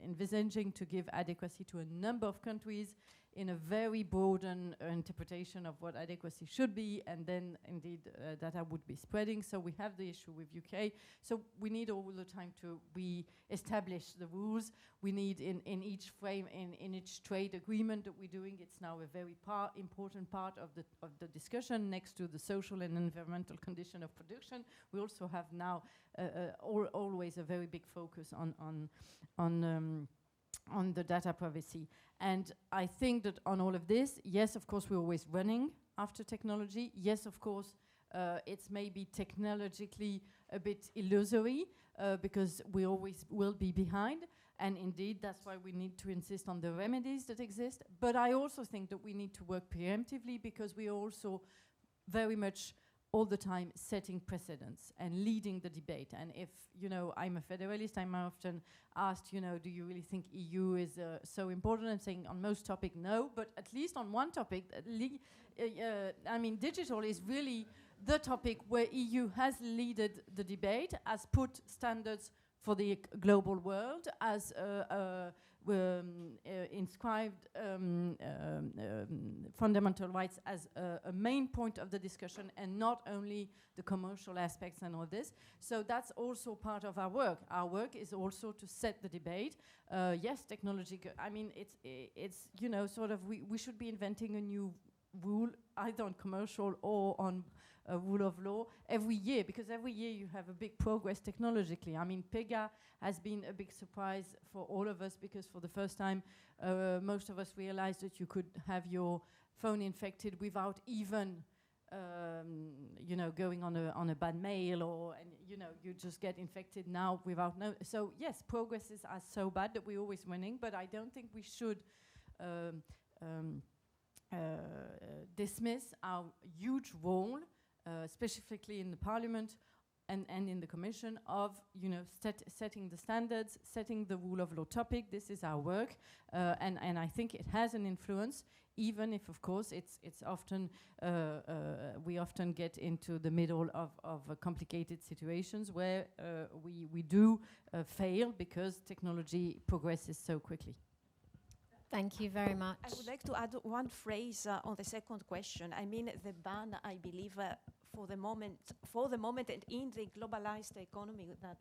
envisaging to give adequacy to a number of countries in a very broad interpretation of what adequacy should be, and then indeed data would be spreading. So we have the issue with UK. So we need all the time to re-establish the rules. We need in each frame, in each trade agreement that we're doing, it's now a very important part of the discussion next to the social and environmental condition of production. We also have now always a very big focus on the data privacy. And I think that on all of this, yes, of course, we're always running after technology. Yes, of course, it's maybe technologically a bit illusory because we always will be behind. And indeed, that's why we need to insist on the remedies that exist. But I also think that we need to work preemptively because we are also very much all the time setting precedents and leading the debate. And if, I'm a federalist, I'm often asked, do you really think EU is so important? I'm saying on most topics, no, but at least on one topic, digital is really the topic where EU has led the debate, has put standards for the global world, as inscribed fundamental rights as a main point of the discussion, and not only the commercial aspects and all this. So that's also part of our work. Our work is also to set the debate. Yes, technology. It's sort of we should be inventing a new rule, either on commercial or on rule of law every year, because every year you have a big progress technologically. PEGA has been a big surprise for all of us, because for the first time most of us realized that you could have your phone infected without even going on a bad mail, you just get infected now without no. So yes, progresses are so bad that we're always winning, but I don't think we should dismiss our huge role, specifically in the Parliament and in the Commission, of setting the standards, setting the rule of law topic. This is our work, and I think it has an influence, even if, of course, it's often we often get into the middle of complicated situations where we do fail because technology progresses so quickly. Thank you very much. I would like to add one phrase on the second question. The ban, I believe, for the moment and in the globalized economy that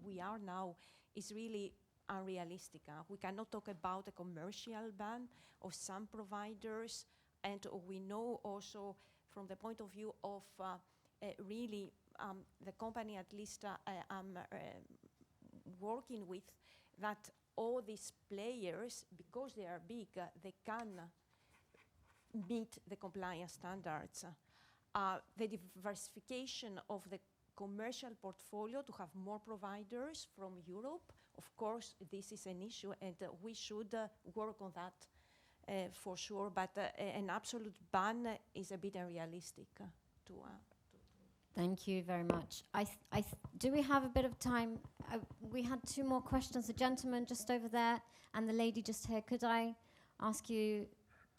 we are now, is really unrealistic. We cannot talk about a commercial ban of some providers, and we know also from the point of view of really the company, at least I'm working with, that all these players, because they are big, they can meet the compliance standards. The diversification of the commercial portfolio to have more providers from Europe, of course, this is an issue, and we should work on that for sure, but an absolute ban is a bit unrealistic Thank you very much. Do we have a bit of time? We had two more questions. The gentleman just over there and the lady just here. Could I ask you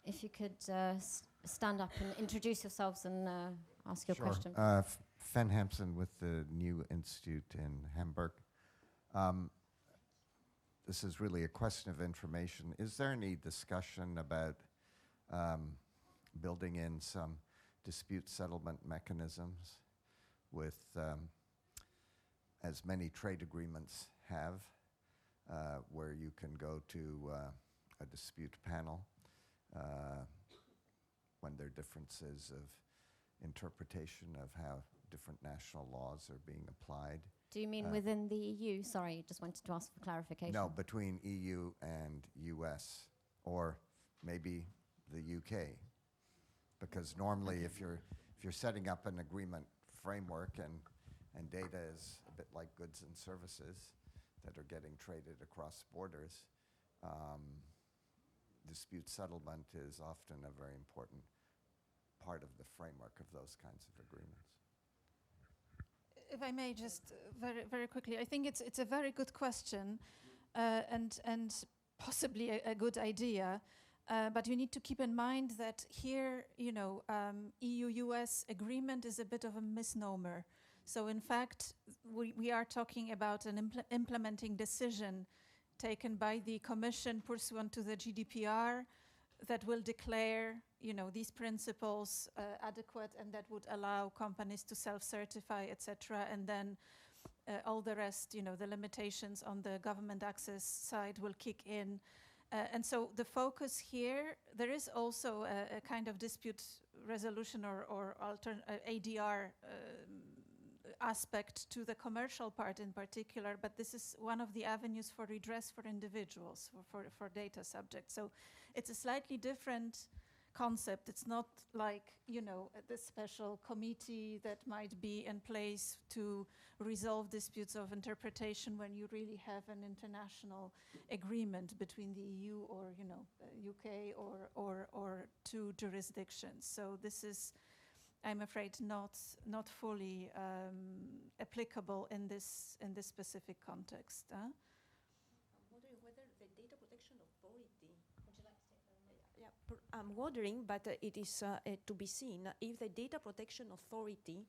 if you could stand up and introduce yourselves and ask your question? Fen Hampson with the New Institute in Hamburg. This is really a question of information. Is there any discussion about building in some dispute settlement mechanisms with, as many trade agreements have, where you can go to a dispute panel when there are differences of interpretation of how different national laws are being applied. Do you mean within the EU? Sorry, just wanted to ask for clarification. No, between EU and US, or maybe the UK. Because normally if you're setting up an agreement framework and data is a bit like goods and services that are getting traded across borders, dispute settlement is often a very important part of the framework of those kinds of agreements. If I may, just very, very quickly, I think it's a very good question and possibly a good idea. But you need to keep in mind that here, EU-US agreement is a bit of a misnomer. So in fact, we are talking about an implementing decision taken by the Commission pursuant to the GDPR that will declare, these principles adequate, and that would allow companies to self-certify, etc. And then all the rest, the limitations on the government access side will kick in. And so the focus here, there is also a kind of dispute resolution or ADR aspect to the commercial part in particular, but this is one of the avenues for redress for individuals, for data subjects. So it's a slightly different concept. It's not like, the special committee that might be in place to resolve disputes of interpretation when you really have an international agreement between the EU or, UK or two jurisdictions. So this is, I'm afraid, not fully applicable in this specific context. I'm wondering whether the data protection authority. Would you like to take that? Yeah, I'm wondering, but it is to be seen if the data protection authority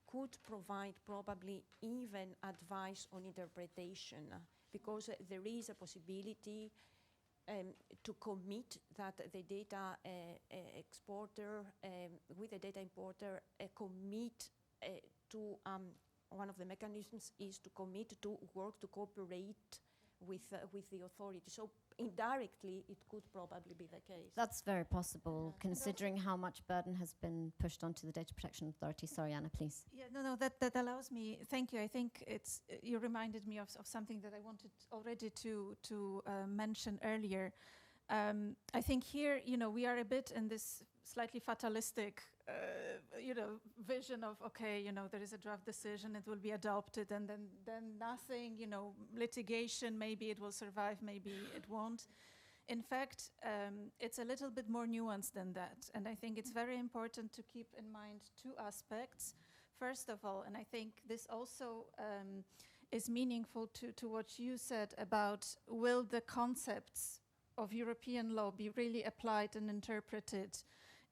could provide probably even advice on interpretation, because there is a possibility to commit that the data exporter with the data importer commit to one of the mechanisms is to commit to work to cooperate with the authority. So indirectly, it could probably be the case. That's very possible, considering how much burden has been pushed onto the Data Protection Authority. Sorry, Anna, please. Yeah, no, that allows me. Thank you. I think it's you reminded me of something that I wanted already to mention earlier. I think here, we are a bit in this slightly fatalistic, vision of, okay, there is a draft decision, it will be adopted, and then nothing, litigation, maybe it will survive, maybe it won't. In fact, it's a little bit more nuanced than that, and I think it's very important to keep in mind two aspects. First of all, and I think this also is meaningful to what you said about will the concepts of European law be really applied and interpreted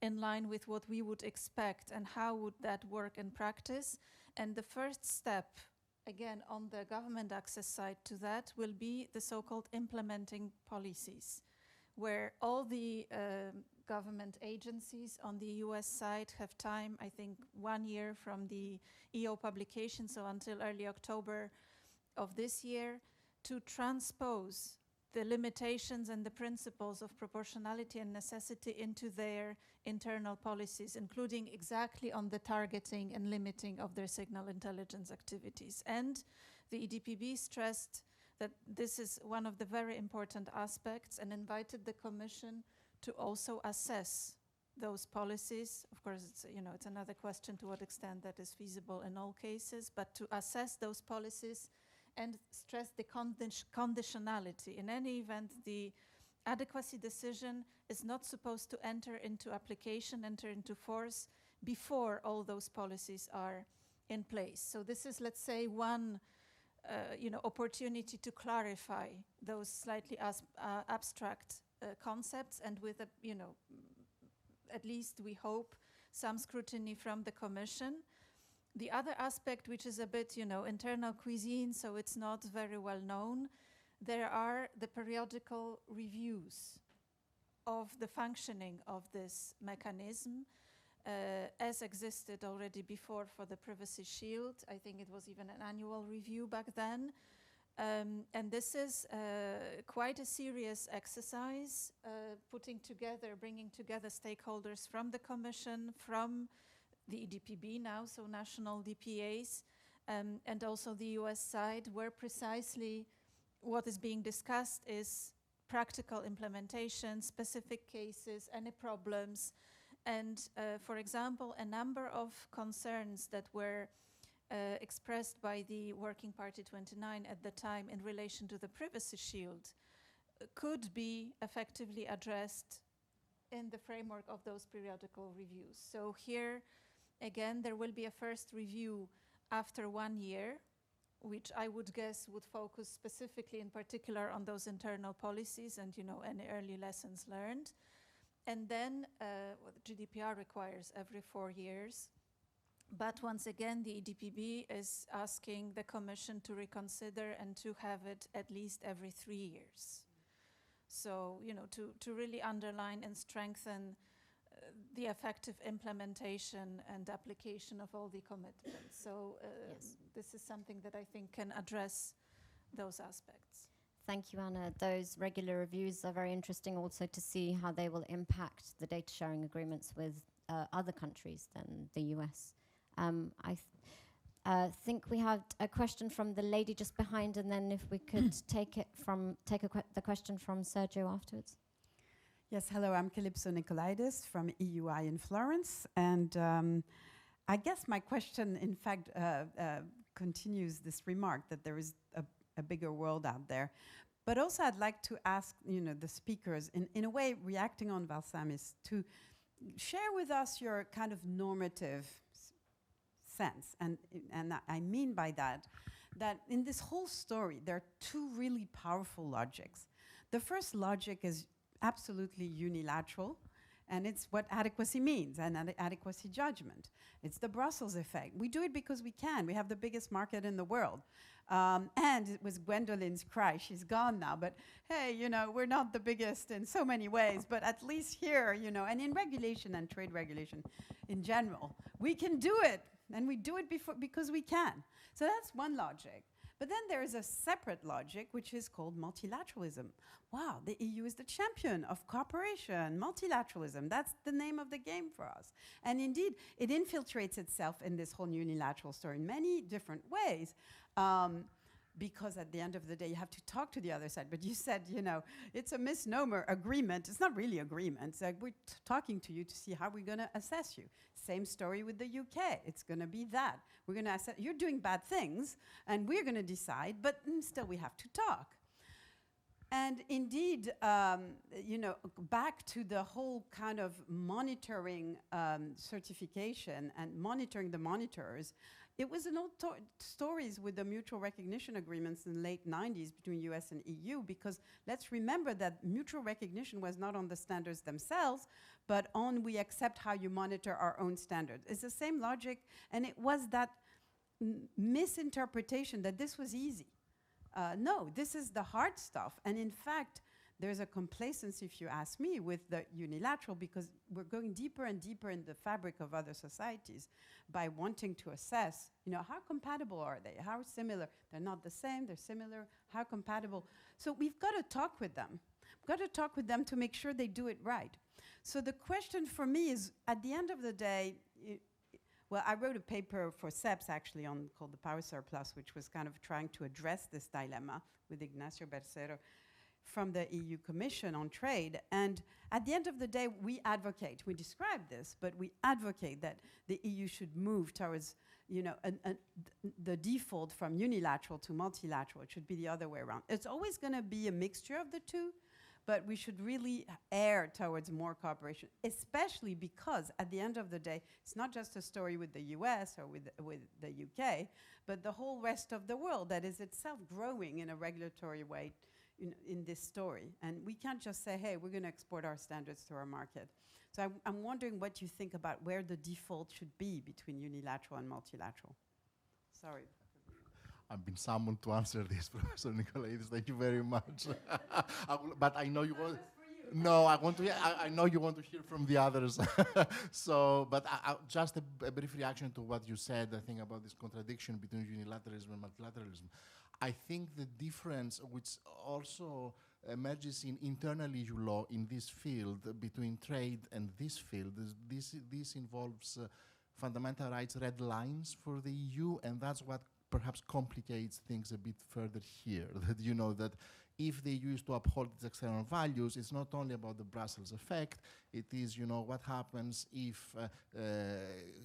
in line with what we would expect, and how would that work in practice? And the first step, again, on the government access side to that will be the so-called implementing policies, where all the government agencies on the US side have time, I think 1 year from the EO publication, so until early October of this year, to transpose the limitations and the principles of proportionality and necessity into their internal policies, including exactly on the targeting and limiting of their signal intelligence activities. And the EDPB stressed that this is one of the very important aspects and invited the Commission to also assess those policies. Of course, it's another question to what extent that is feasible in all cases, but to assess those policies and stress the conditionality. In any event, the adequacy decision is not supposed to enter into application, enter into force before all those policies are in place. So this is, let's say, one opportunity to clarify those slightly abstract concepts, and with a, at least we hope, some scrutiny from the Commission. The other aspect, which is a bit, internal cuisine, so it's not very well known, there are the periodical reviews of the functioning of this mechanism, as existed already before for the Privacy Shield. I think it was even an annual review back then. And this is quite a serious exercise, bringing together stakeholders from the Commission, from the EDPB now, so national DPAs, and also the US side, where precisely what is being discussed is practical implementation, specific cases, any problems. And for example, a number of concerns that were expressed by the Working Party 29 at the time in relation to the Privacy Shield could be effectively addressed in the framework of those periodical reviews. So here, again, there will be a first review after 1 year, which I would guess would focus specifically in particular on those internal policies and, any early lessons learned. And then the GDPR requires every 4 years. But once again, the EDPB is asking the Commission to reconsider and to have it at least every 3 years. So, to really underline and strengthen the effective implementation and application of all the commitments. So Yes. this is something that I think can address those aspects. Thank you, Anna. Those regular reviews are very interesting also to see how they will impact the data sharing agreements with other countries than the US. I think we had a question from the lady just behind, and then if we could take the question from Sergio afterwards. Yes, hello, I'm Calypso Nicolaidis from EUI in Florence. And I guess my question, in fact, continues this remark that there is a bigger world out there. But also I'd like to ask, the speakers, in a way, reacting on Valsamis, to share with us your kind of normative sense. And I mean by that in this whole story, there are two really powerful logics. The first logic is absolutely unilateral, and it's what adequacy means, and adequacy judgment. It's the Brussels effect. We do it because we can. We have the biggest market in the world. And it was Gwendolyn's cry. She's gone now, but hey, we're not the biggest in so many ways, but at least here, and in regulation and trade regulation in general, we can do it, and we do it because we can. So that's one logic. But then there is a separate logic, which is called multilateralism. Wow, the EU is the champion of cooperation, multilateralism. That's the name of the game for us. And indeed, it infiltrates itself in this whole unilateral story in many different ways. Because at the end of the day, you have to talk to the other side. But you said, it's a misnomer, agreement. It's not really agreement. It's like we're talking to you to see how we're going to assess you. Same story with the UK. It's going to be that. We're going to assess, you're doing bad things, and we're going to decide, but still we have to talk. And indeed, back to the whole kind of monitoring certification and monitoring the monitors, it was an old stories with the mutual recognition agreements in the late 90s between US and EU, because let's remember that mutual recognition was not on the standards themselves, but on we accept how you monitor our own standards. It's the same logic, and it was that misinterpretation that this was easy. No, this is the hard stuff. And in fact, there's a complacency, if you ask me, with the unilateral, because we're going deeper and deeper in the fabric of other societies by wanting to assess, how compatible are they? How similar? They're not the same, they're similar. How compatible? So we've got to talk with them. We've got to talk with them to make sure they do it right. So the question for me is, at the end of the day, I wrote a paper for CEPS actually called The Power Surplus, which was kind of trying to address this dilemma with Ignacio Bercero from the EU Commission on Trade. And at the end of the day, we describe this, but we advocate that the EU should move towards, the default from unilateral to multilateral. It should be the other way around. It's always going to be a mixture of the two, but we should really err towards more cooperation, especially because at the end of the day, it's not just a story with the US or with the UK, but the whole rest of the world that is itself growing in a regulatory way in this story. And we can't just say, hey, we're going to export our standards to our market. So I'm wondering what you think about where the default should be between unilateral and multilateral. Sorry. I've been summoned to answer this, Professor Nicolaidis. Thank you very much. But I know you want. No, I want to. I know you want to hear from the others. So, but just a brief reaction to what you said. I think about this contradiction between unilateralism and multilateralism. I think the difference, which also emerges in internal EU law in this field between trade and this field, this involves fundamental rights red lines for the EU, and that's what perhaps complicates things a bit further here. That you know that if the EU is to uphold its external values, it's not only about the Brussels effect, it is, you know, what happens if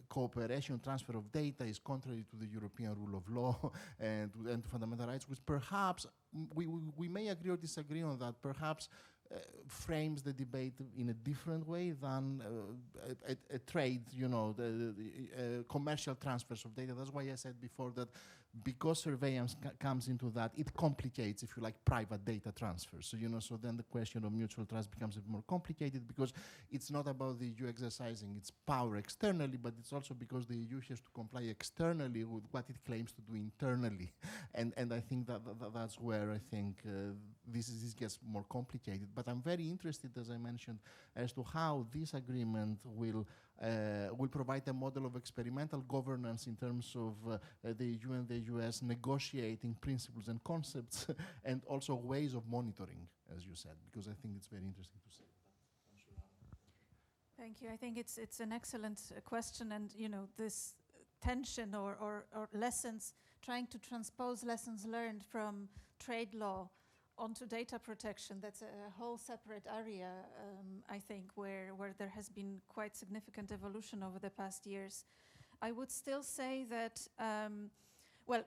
cooperation, transfer of data is contrary to the European rule of law and to fundamental rights, which perhaps we may agree or disagree on that, perhaps frames the debate in a different way than a trade, you know, the commercial transfers of data. That's why I said before that because surveillance comes into that, it complicates, if you like, private data transfers. So, you know, so then the question of mutual trust becomes a bit more complicated because it's not about the EU exercising its power externally, but it's also because the EU has to comply externally with what it claims to do internally. And I think that's where I think this gets more complicated. But I'm very interested, as I mentioned, as to how this agreement will provide a model of experimental governance in terms of the EU and the US negotiating principles and concepts and also ways of monitoring, as you said, because I think it's very interesting to see. Thank you. I think it's an excellent question, and you know, this tension or lessons, trying to transpose lessons learned from trade law onto data protection, that's a whole separate area, I think, where there has been quite significant evolution over the past years. I would still say that, well,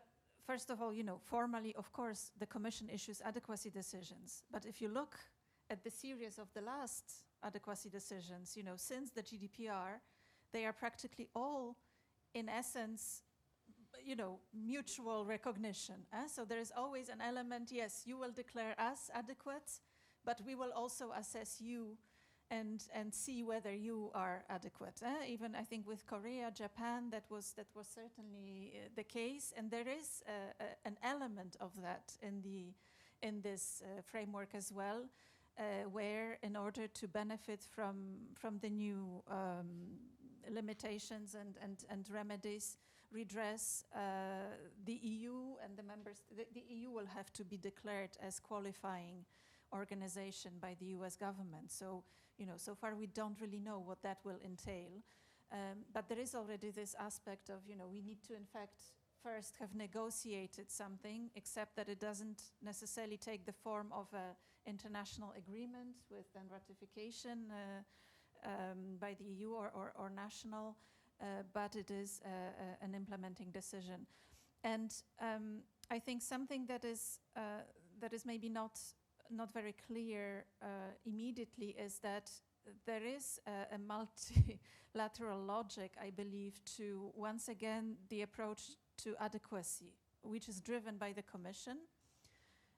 first of all, you know, formally, of course, the Commission issues adequacy decisions. But if you look at the series of the last adequacy decisions, you know, since the GDPR, they are practically all, in essence, you know, mutual recognition. So there is always an element, yes, you will declare us adequate, but we will also assess you and see whether you are adequate. Even I think with Korea, Japan, that was certainly the case, and there is an element of that in this framework as well, where in order to benefit from the new limitations and remedies, redress, the EU and the members, the EU will have to be declared as qualifying organization by the US government. So, you know, so far we don't really know what that will entail. But there is already this aspect of, you know, we need to in fact first have negotiated something, except that it doesn't necessarily take the form of an international agreement with then ratification by the EU or national, but it is an implementing decision. And I think something that is maybe not very clear immediately is that there is a multilateral logic, I believe, to, once again, the approach to adequacy, which is driven by the Commission.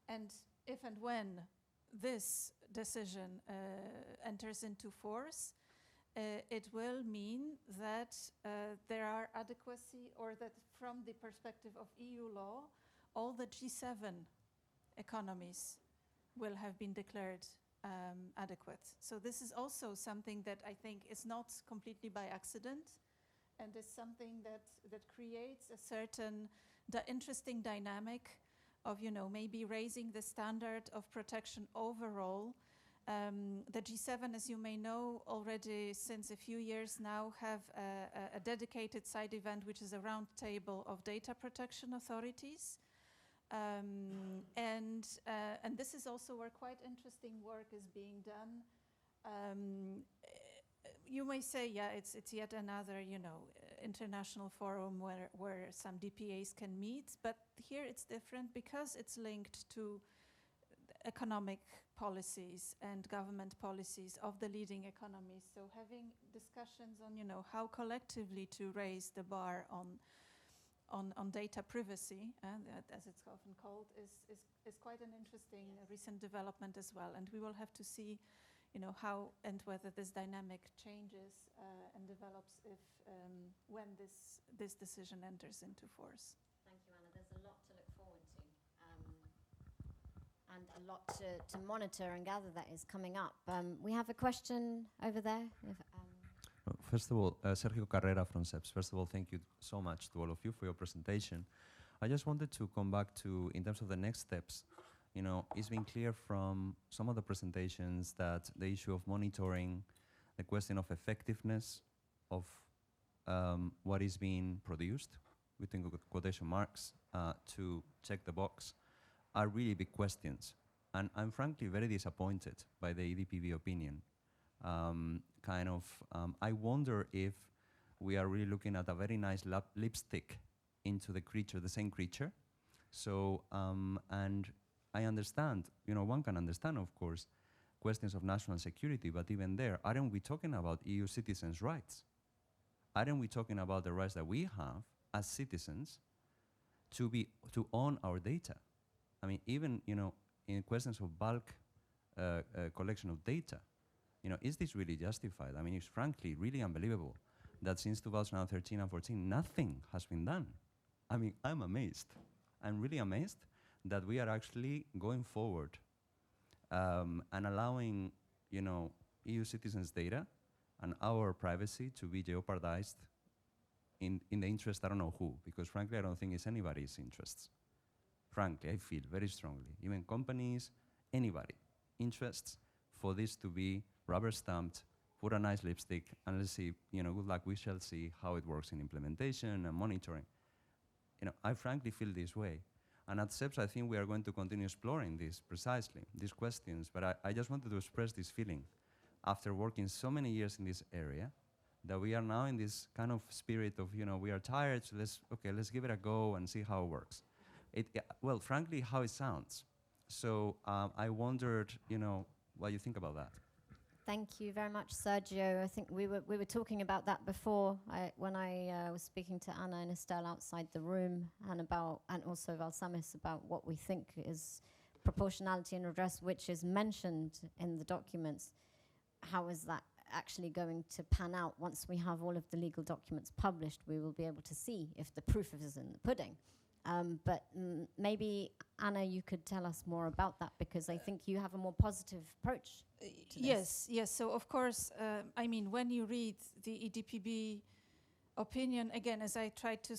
And if and when this decision enters into force, it will mean that there are adequacy, or that from the perspective of EU law, all the G7 economies will have been declared adequate. So this is also something that I think is not completely by accident, and is something that creates a certain interesting dynamic of, you know, maybe raising the standard of protection overall. The G7, as you may know, already since a few years now have a dedicated side event, which is a round table of data protection authorities. And this is also where quite interesting work is being done. You may say, yeah, it's yet another, you know, international forum where some DPAs can meet, but here it's different because it's linked to economic policies and government policies of the leading economies. So having discussions on, you know, how collectively to raise the bar on data privacy, as it's often called, is quite an interesting recent development as well. And we will have to see, you know, how and whether this dynamic changes and develops if when this decision enters into force. Thank you, Anna. There's a lot to look forward to, and a lot to monitor and gather that is coming up. We have a question over there. First of all, Sergio Carrera from CEPS. First of all, thank you so much to all of you for your presentation. I just wanted to come back to, in terms of the next steps, you know, it's been clear from some of the presentations that the issue of monitoring, the question of effectiveness of what is being produced, between quotation marks, to check the box, are really big questions. And I'm frankly very disappointed by the EDPB opinion. I wonder if we are really looking at a very nice lipstick into the creature, the same creature. So, and I understand, you know, one can understand, of course, questions of national security, but even there, aren't we talking about EU citizens' rights? Aren't we talking about the rights that we have as citizens to own our data? I mean, even, you know, in questions of bulk collection of data, you know, is this really justified? I mean, it's frankly really unbelievable that since 2013 and 14, nothing has been done. I mean, I'm amazed. I'm really amazed that we are actually going forward and allowing, you know, EU citizens' data and our privacy to be jeopardized in the interest, I don't know who, because frankly, I don't think it's anybody's interests. Frankly, I feel very strongly, even companies, anybody, interests for this to be rubber stamped, put a nice lipstick, and let's see, you know, good luck, we shall see how it works in implementation and monitoring. You know, I frankly feel this way. And at CEPS, I think we are going to continue exploring this precisely, these questions, but I just wanted to express this feeling after working so many years in this area, that we are now in this kind of spirit of, you know, we are tired, so let's give it a go and see how it works. Well, frankly, how it sounds. So I wondered, you know, what you think about that. Thank you very much, Sergio. I think we were talking about that before when I was speaking to Anna and Estelle outside the room, and also Valsamis, about what we think is proportionality and redress, which is mentioned in the documents. How is that actually going to pan out? Once we have all of the legal documents published, we will be able to see if the proof is in the pudding. But maybe, Anna, you could tell us more about that, because I think you have a more positive approach to this. Yes. So, of course, I mean, when you read the EDPB opinion, again, as I tried to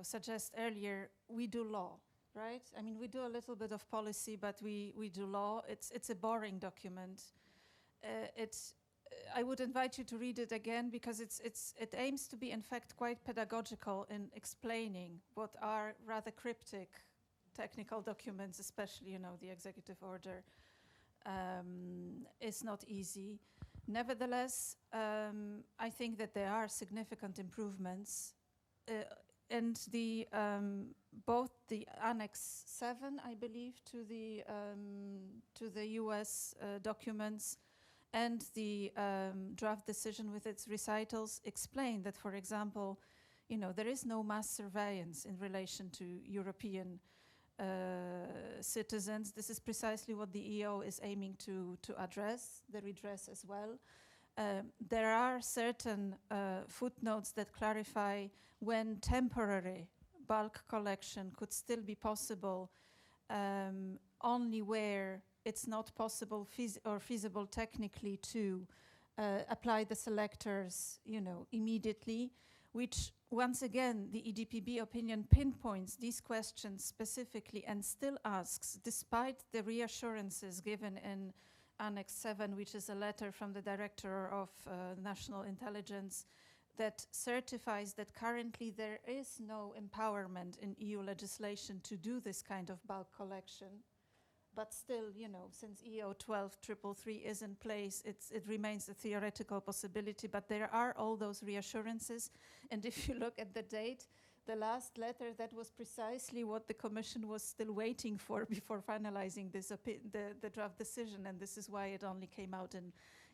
suggest earlier, we do law, right? I mean, we do a little bit of policy, but we do law. It's a boring document. I would invite you to read it again, because it aims to be, in fact, quite pedagogical in explaining what are rather cryptic technical documents, especially, you know, the executive order. Is not easy. Nevertheless, I think that there are significant improvements, and the both the Annex 7, I believe, to the US documents, and the draft decision with its recitals explain that, for example, you know, there is no mass surveillance in relation to European citizens. This is precisely what the EO is aiming to address, the redress as well. There are certain footnotes that clarify when temporary bulk collection could still be possible, only where it's not possible or feasible technically to apply the selectors, you know, immediately, which once again the EDPB opinion pinpoints these questions specifically and still asks, despite the reassurances given in Annex 7, which is a letter from the Director of National Intelligence that certifies that currently there is no empowerment in EU legislation to do this kind of bulk collection. But still, you know, since EO 12333 is in place, it remains a theoretical possibility, but there are all those reassurances. And if you look at the date, the last letter, that was precisely what the Commission was still waiting for before finalizing this the draft decision, and this is why it only came out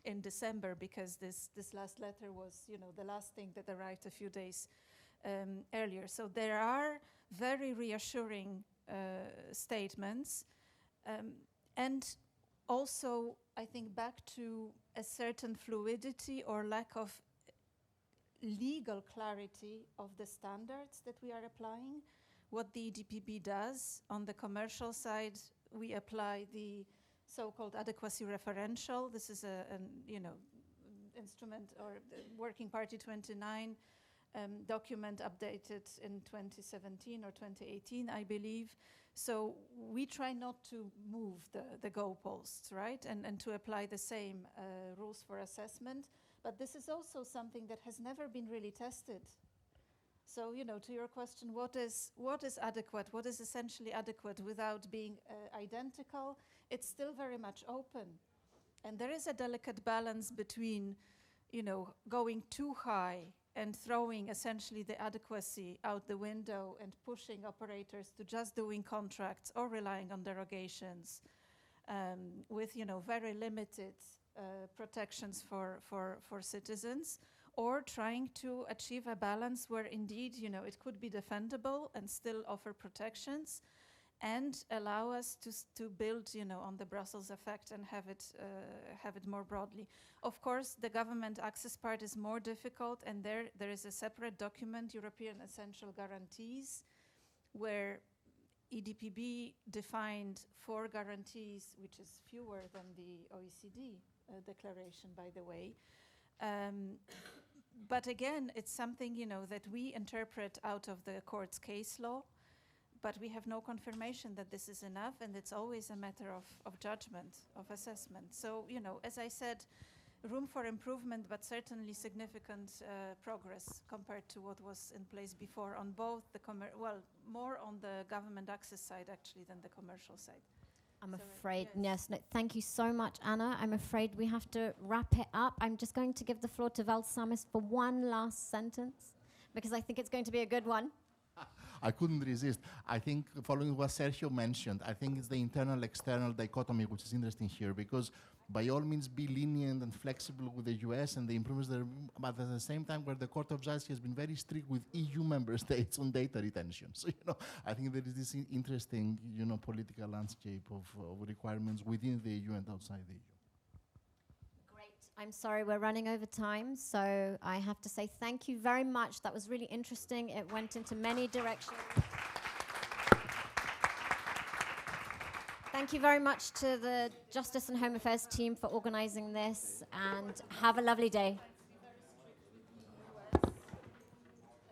in December, because this last letter was, you know, the last thing that arrived a few days earlier. So there are very reassuring statements. And also, I think, back to a certain fluidity or lack of legal clarity of the standards that we are applying. What the EDPB does on the commercial side, we apply the so-called adequacy referential. This is an instrument or working party 29 document updated in 2017 or 2018, I believe. So we try not to move the goalposts, right? And to apply the same rules for assessment. But this is also something that has never been really tested. So, you know, to your question, what is adequate? What is essentially adequate without being identical? It's still very much open. And there is a delicate balance between, you know, going too high and throwing essentially the adequacy out the window and pushing operators to just doing contracts or relying on derogations with, you know, very limited protections for citizens, or trying to achieve a balance where indeed, you know, it could be defendable and still offer protections and allow us to build, you know, on the Brussels effect and have it more broadly. Of course, the government access part is more difficult, and there is a separate document, European Essential Guarantees, where EDPB defined 4 guarantees, which is fewer than the OECD declaration, by the way. But again, it's something, you know, that we interpret out of the court's case law, but we have no confirmation that this is enough, and it's always a matter of judgment, of assessment. So, you know, as I said, room for improvement, but certainly significant progress compared to what was in place before on both the more on the government access side actually than the commercial side. I'm So, afraid, yes. yes, no, thank you so much, Anna. I'm afraid we have to wrap it up. I'm just going to give the floor to Valsamis for one last sentence, because I think it's going to be a good one. I couldn't resist. I think, following what Sergio mentioned, I think it's the internal-external dichotomy which is interesting here, because by all means be lenient and flexible with the US and the improvements there, but at the same time where the Court of Justice has been very strict with EU member states on data retention. So, you know, I think there is this interesting, you know, political landscape of requirements within the EU and outside the EU. I'm sorry, we're running over time, so I have to say thank you very much. That was really interesting. It went into many directions. Thank you very much to the Justice and Home Affairs team for organizing this, and have a lovely day.